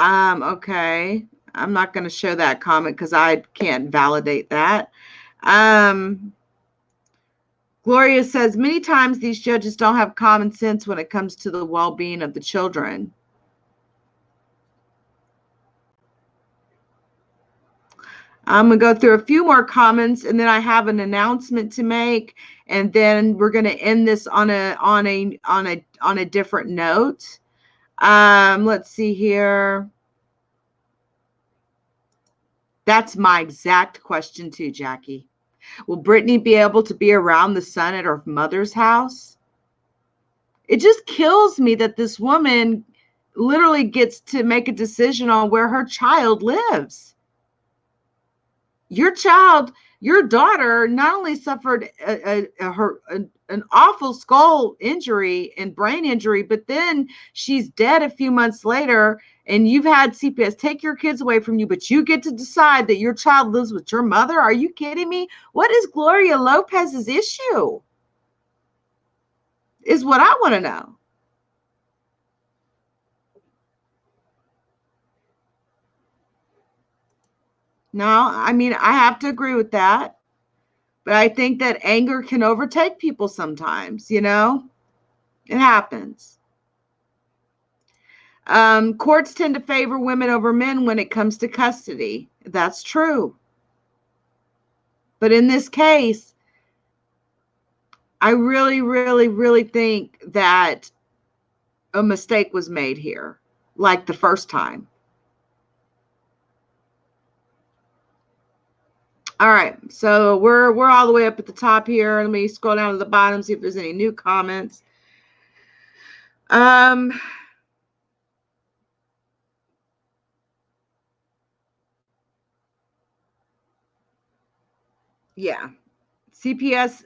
Okay. I'm not going to show that comment because I can't validate that. Gloria says, many times these judges don't have common sense when it comes to the well-being of the children. I'm going to go through a few more comments, and then I have an announcement to make, and then we're going to end this on a different note. Let's see here. That's my exact question too, Jackie. Will Brittany be able to be around the son at her mother's house? It just kills me that this woman literally gets to make a decision on where her child lives. Your child, your daughter, not only suffered an awful skull injury and brain injury, but then she's dead a few months later, and you've had CPS take your kids away from you, but you get to decide that your child lives with your mother? Are you kidding me? What is Gloria Lopez's issue? Is what I want to know. No, I mean, I have to agree with that. But I think that anger can overtake people sometimes, you know? It happens. Courts tend to favor women over men when it comes to custody. That's true. But in this case, I really, really, really think that a mistake was made here, like the first time. All right, so we're all the way up at the top here. Let me scroll down to the bottom, see if there's any new comments. Yeah. CPS,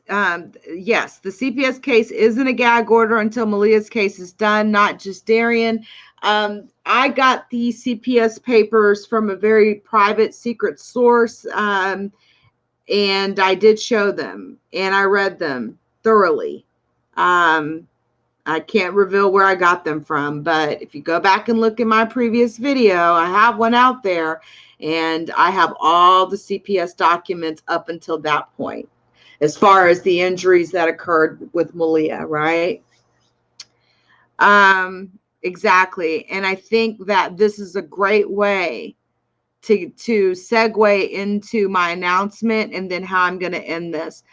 yes, the CPS case isn't a gag order until Maleah's case is done, not just Darian. I got the CPS papers from a very private, secret source, and I did show them, and I read them thoroughly. I can't reveal where I got them from, but if you go back and look at my previous video, I have one out there, and I have all the CPS documents up until that point, as far as the injuries that occurred with Maleah, right? Exactly. And I think that this is a great way to segue into my announcement and then how I'm going to end this.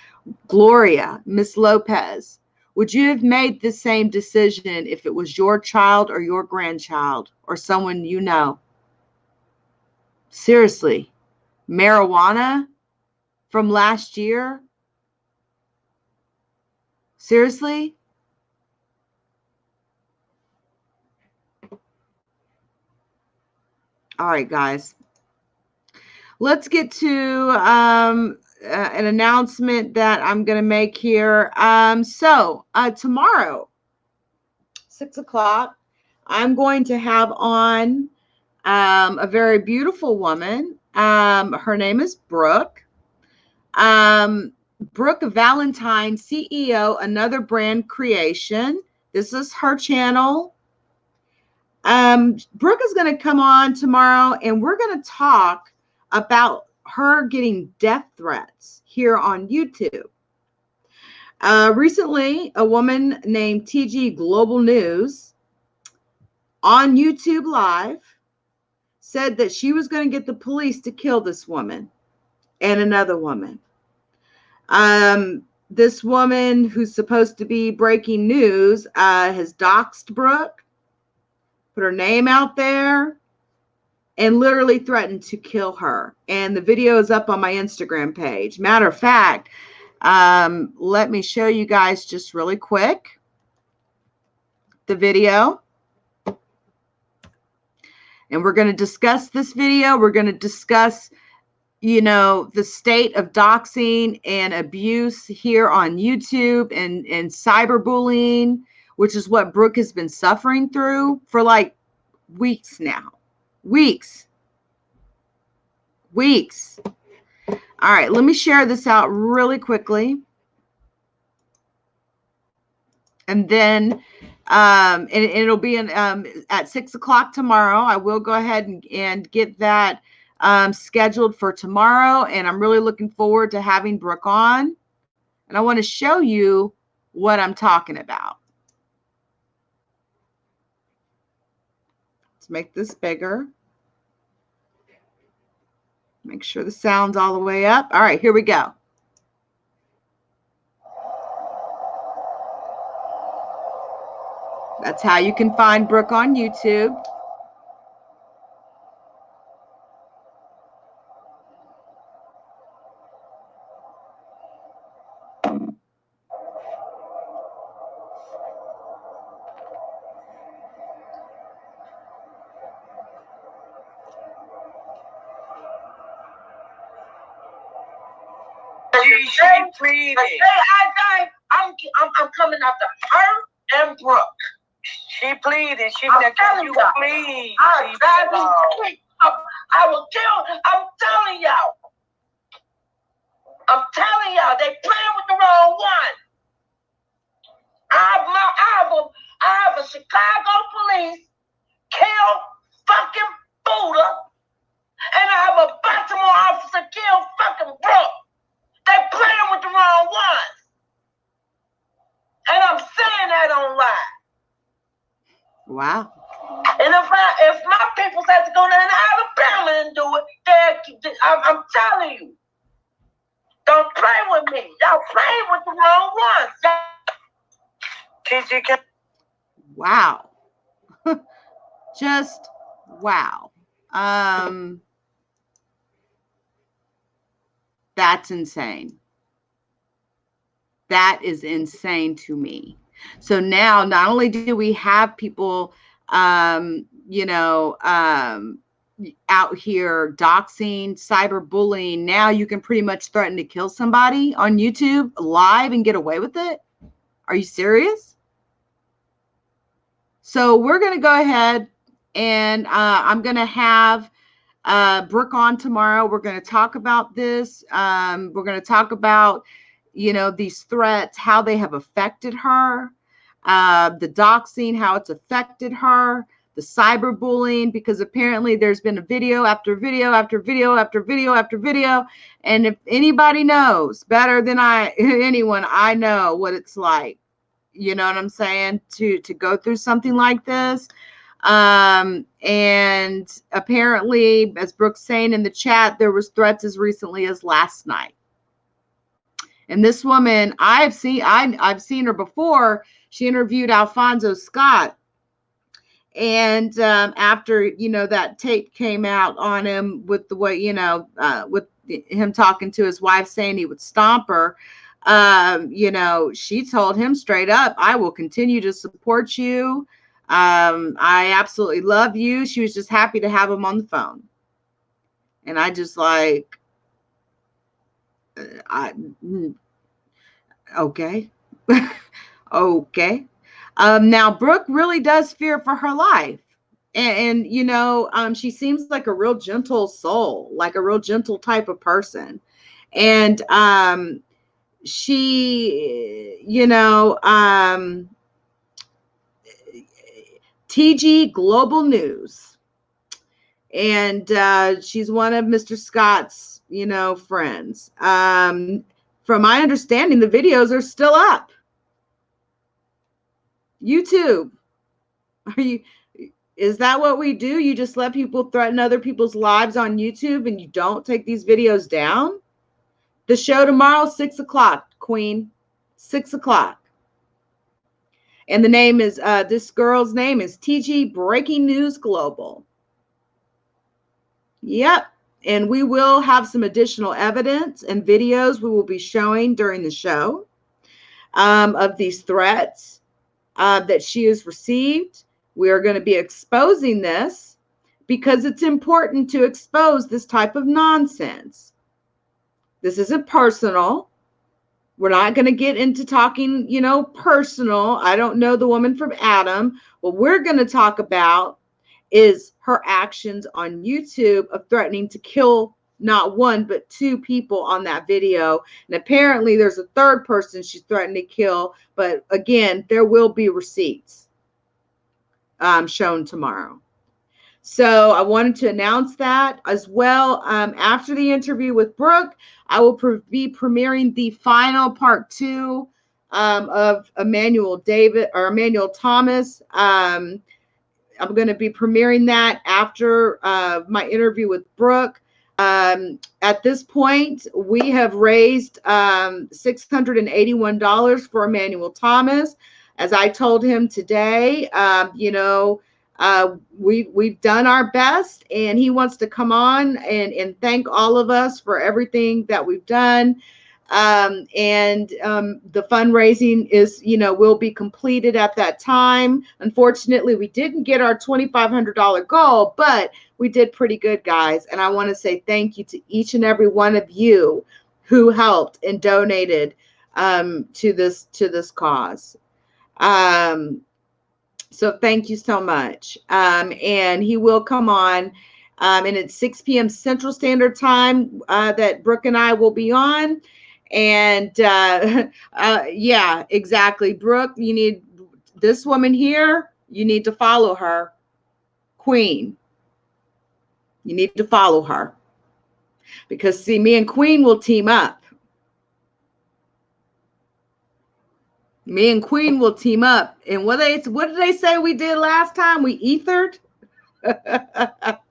Gloria, Miss Lopez, would you have made the same decision if it was your child or your grandchild or someone you know? Seriously, marijuana from last year? Seriously? All right, guys. Let's get to an announcement that I'm going to make here. Tomorrow, 6 o'clock, I'm going to have on a very beautiful woman. Her name is Brooke. Brooke Valentine, CEO, Another Brand Creation. This is her channel. Brooke is going to come on tomorrow, and we're going to talk about her getting death threats here on YouTube. Recently, a woman named TG Global News on YouTube Live said that she was going to get the police to kill this woman and another woman. This woman, who's supposed to be breaking news, has doxed Brooke, put her name out there, and literally threatened to kill her. And the video is up on my Instagram page. Matter of fact, let me show you guys just really quick the video. And we're going to discuss this video. We're going to discuss, you know, the state of doxing and abuse here on YouTube and cyberbullying, which is what Brooke has been suffering through for like weeks now. Weeks. All right, let me share this out really quickly. And then and it'll be at 6 o'clock tomorrow. I will go ahead and get that scheduled for tomorrow. And I'm really looking forward to having Brooke on. And I want to show you what I'm talking about. Let's make this bigger. Make sure the sound's all the way up. All right, here we go. That's how you can find Brooke on YouTube. I'm coming after her and Brooke. She pleaded. She said, "Can you please?" I will kill. I'm telling y'all. They playing with the wrong one. I have a Chicago police kill fucking Buddha, and I have a Baltimore officer kill fucking Brooke. They playing with the wrong ones. And I'm saying that on live. Wow. And if my people had to go down to Alabama and do it, I'm telling you, don't play with me. Y'all playing with the wrong ones. Wow. Just wow. That's insane. That is insane to me. So now, not only do we have people, out here doxing, cyberbullying. Now you can pretty much threaten to kill somebody on YouTube live and get away with it. Are you serious? So we're going to go ahead and I'm going to have Brooke on tomorrow. We're going to talk about this. We're going to talk about, you know, these threats, how they have affected her, the doxing, how it's affected her, the cyberbullying, because apparently there's been a video after video after video after video after video. And if anybody knows better than anyone, I know what it's like. You know what I'm saying? To go through something like this. And apparently, as Brooke's saying in the chat, there was threats as recently as last night. And this woman, I've seen her before. She interviewed Alfonso Scott. And after, you know, that tape came out on him with the way, you know, with him talking to his wife saying he would stomp her, you know, she told him straight up, I will continue to support you. I absolutely love you. She was just happy to have him on the phone. And I just like, okay. Okay. Now Brooke really does fear for her life. And you know, she seems like a real gentle soul, like a real gentle type of person. And she, you know, TG Global News. And she's one of Mr. Scott's, you know, friends. From my understanding, the videos are still up. YouTube. Is that what we do? You just let people threaten other people's lives on YouTube and you don't take these videos down? The show tomorrow, 6 o'clock, Queen. 6 o'clock. And the name is, this girl's name is TG Breaking News Global. Yep. And we will have some additional evidence and videos we will be showing during the show of these threats that she has received. We are going to be exposing this because it's important to expose this type of nonsense. This isn't personal. We're not going to get into talking, you know, personal. I don't know the woman from Adam. What we're going to talk about is her actions on YouTube of threatening to kill not one, but two people on that video. And apparently there's a third person she's threatened to kill. But again, there will be receipts shown tomorrow. So I wanted to announce that as well. After the interview with Brooke, I will be premiering the final part 2 of Emmanuel Thomas. I'm going to be premiering that after my interview with Brooke. At this point, we have raised $681 for Emmanuel Thomas. As I told him today, you know, we've done our best, and he wants to come on and thank all of us for everything that we've done. The fundraising is, you know, will be completed at that time. Unfortunately, we didn't get our $2,500 goal, but we did pretty good, guys. And I want to say thank you to each and every one of you who helped and donated to this cause. So thank you so much. And he will come on, and it's 6 p.m. Central Standard Time that Brooke and I will be on. And yeah, exactly. Brooke, you need this woman here. You need to follow her. Queen. You need to follow her. Because see, me and Queen will team up. Me and Queen will team up. And what did they say we did last time? We ethered? That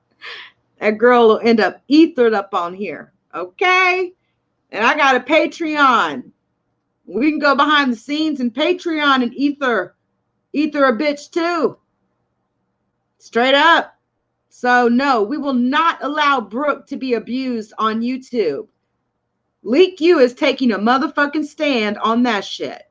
girl will end up ethered up on here. Okay? And I got a Patreon. We can go behind the scenes and Patreon and ether a bitch too. Straight up. So no, we will not allow Brooke to be abused on YouTube. LeakYou is taking a motherfucking stand on that shit.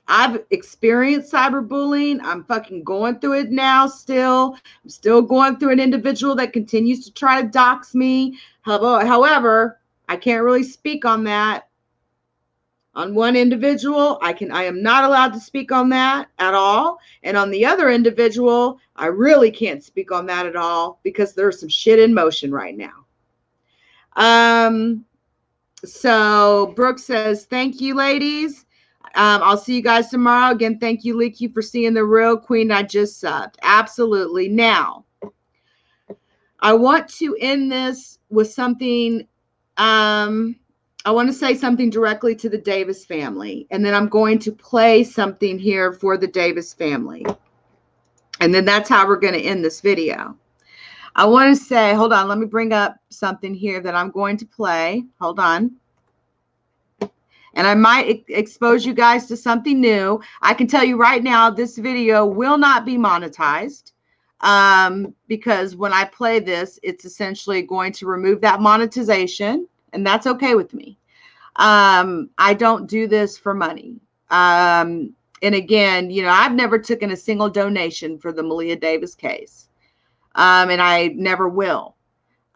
I've experienced cyberbullying. I'm fucking going through it now still. I'm still going through an individual that continues to try to dox me. However, I can't really speak on that. On one individual, I am not allowed to speak on that at all. And on the other individual, I really can't speak on that at all because there's some shit in motion right now. So Brooke says, thank you, ladies. I'll see you guys tomorrow. Again, thank you, LeakYou, for seeing the real queen I just subbed. Absolutely. Now, I want to end this with something. I want to say something directly to the Davis family. And then I'm going to play something here for the Davis family. And then that's how we're going to end this video. I want to say, hold on, let me bring up something here that I'm going to play. Hold on. And I might expose you guys to something new. I can tell you right now, this video will not be monetized because when I play this, it's essentially going to remove that monetization, and that's okay with me. I don't do this for money. And again, you know, I've never taken a single donation for the Maleah Davis case, and I never will.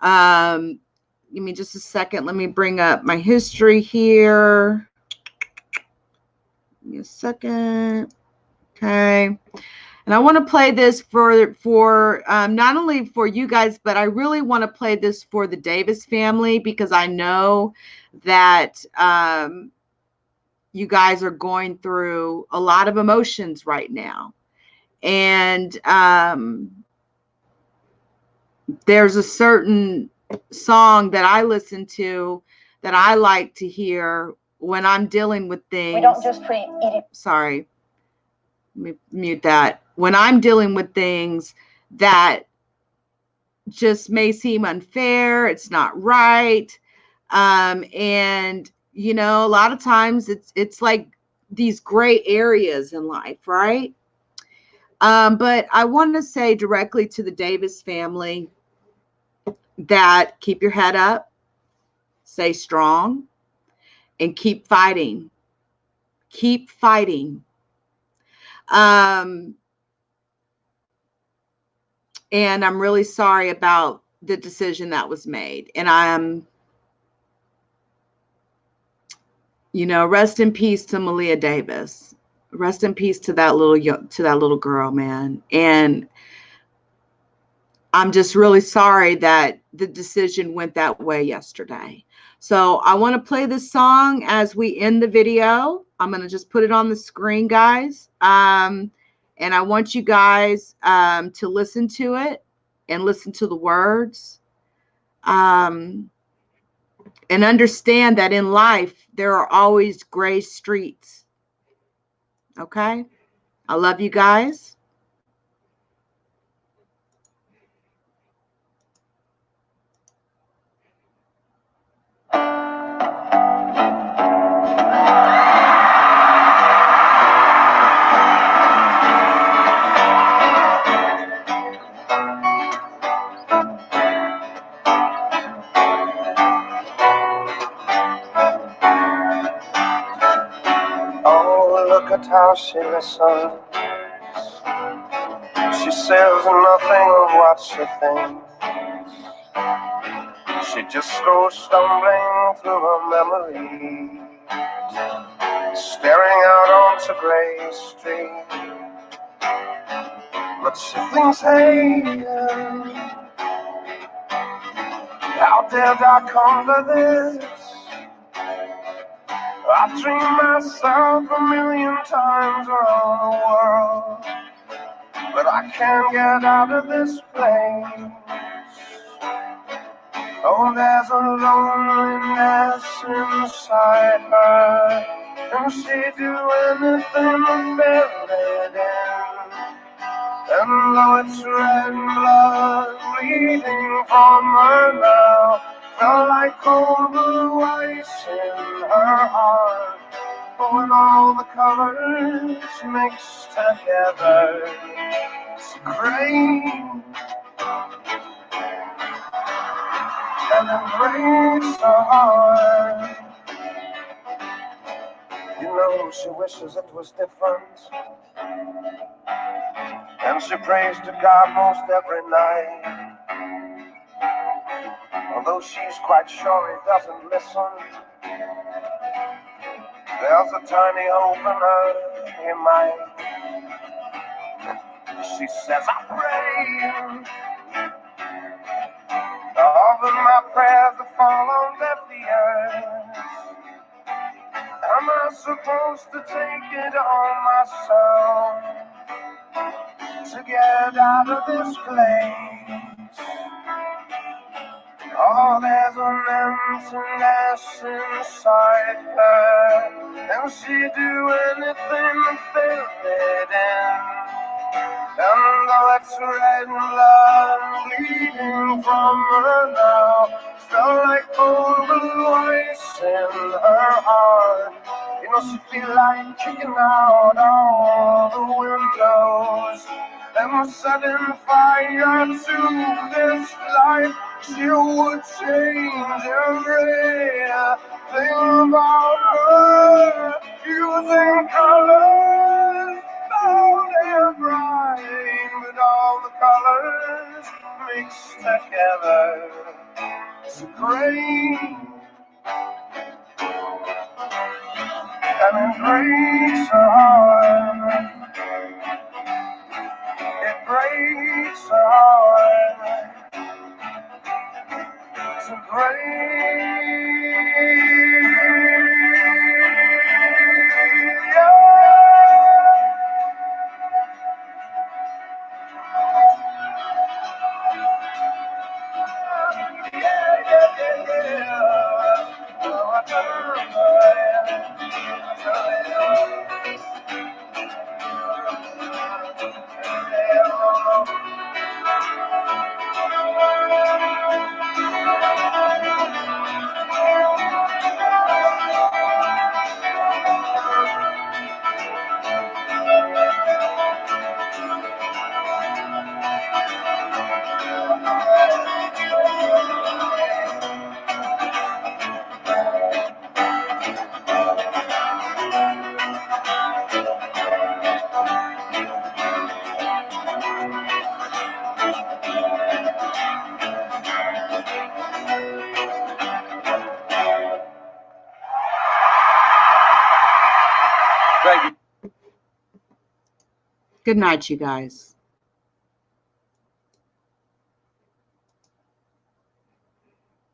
Give me just a second. Let me bring up my history here. Give me a second. Okay. And I want to play this for not only for you guys, but I really want to play this for the Davis family because I know that you guys are going through a lot of emotions right now. And there's a certain song that I listen to that I like to hear when I'm dealing with things. We don't just treat eating. Sorry. Let me mute that. When I'm dealing with things that just may seem unfair, it's not right. And you know, a lot of times it's like these gray areas in life, right? But I want to say directly to the Davis family that keep your head up, stay strong, and keep fighting. Keep fighting. And I'm really sorry about the decision that was made. And I'm, you know, rest in peace to Maleah Davis. Rest in peace to that little girl, man. And I'm just really sorry that the decision went that way yesterday. So I want to play this song as we end the video. I'm going to just put it on the screen, guys. And I want you guys to listen to it and listen to the words. And understand that in life, there are always gray streets. Okay? I love you guys. Look at how she listens. She says nothing of what she thinks. She just goes stumbling through her memories, staring out onto Gray Street. But she thinks, hey, how did I come to this? I dream myself a million times around the world, but I can't get out of this place. Oh, there's a loneliness inside her, and she'd do anything to fill it in. And though it's red blood bleeding from her now, felt like cold blue ice in her heart. But when all the colors mix together, it's gray, and it breaks her heart. You know she wishes it was different. And she prays to God most every night. Although she's quite sure he doesn't listen, there's a tiny hope in her, he might. She says, I pray, often my prayers have fallen on deaf ears. Am I supposed to take it on myself to get out of this place? Oh, there's an emptiness inside her, and she'd do anything to fill it in. And though it's red blood bleeding from her now, still like cold blue ice in her heart. You know, she feel like kicking out all the windows and setting fire to this life. She would change everything about her, using colors bold and bright, but all the colors mixed together to gray. And it breaks her heart. It breaks her heart. To Good night, you guys.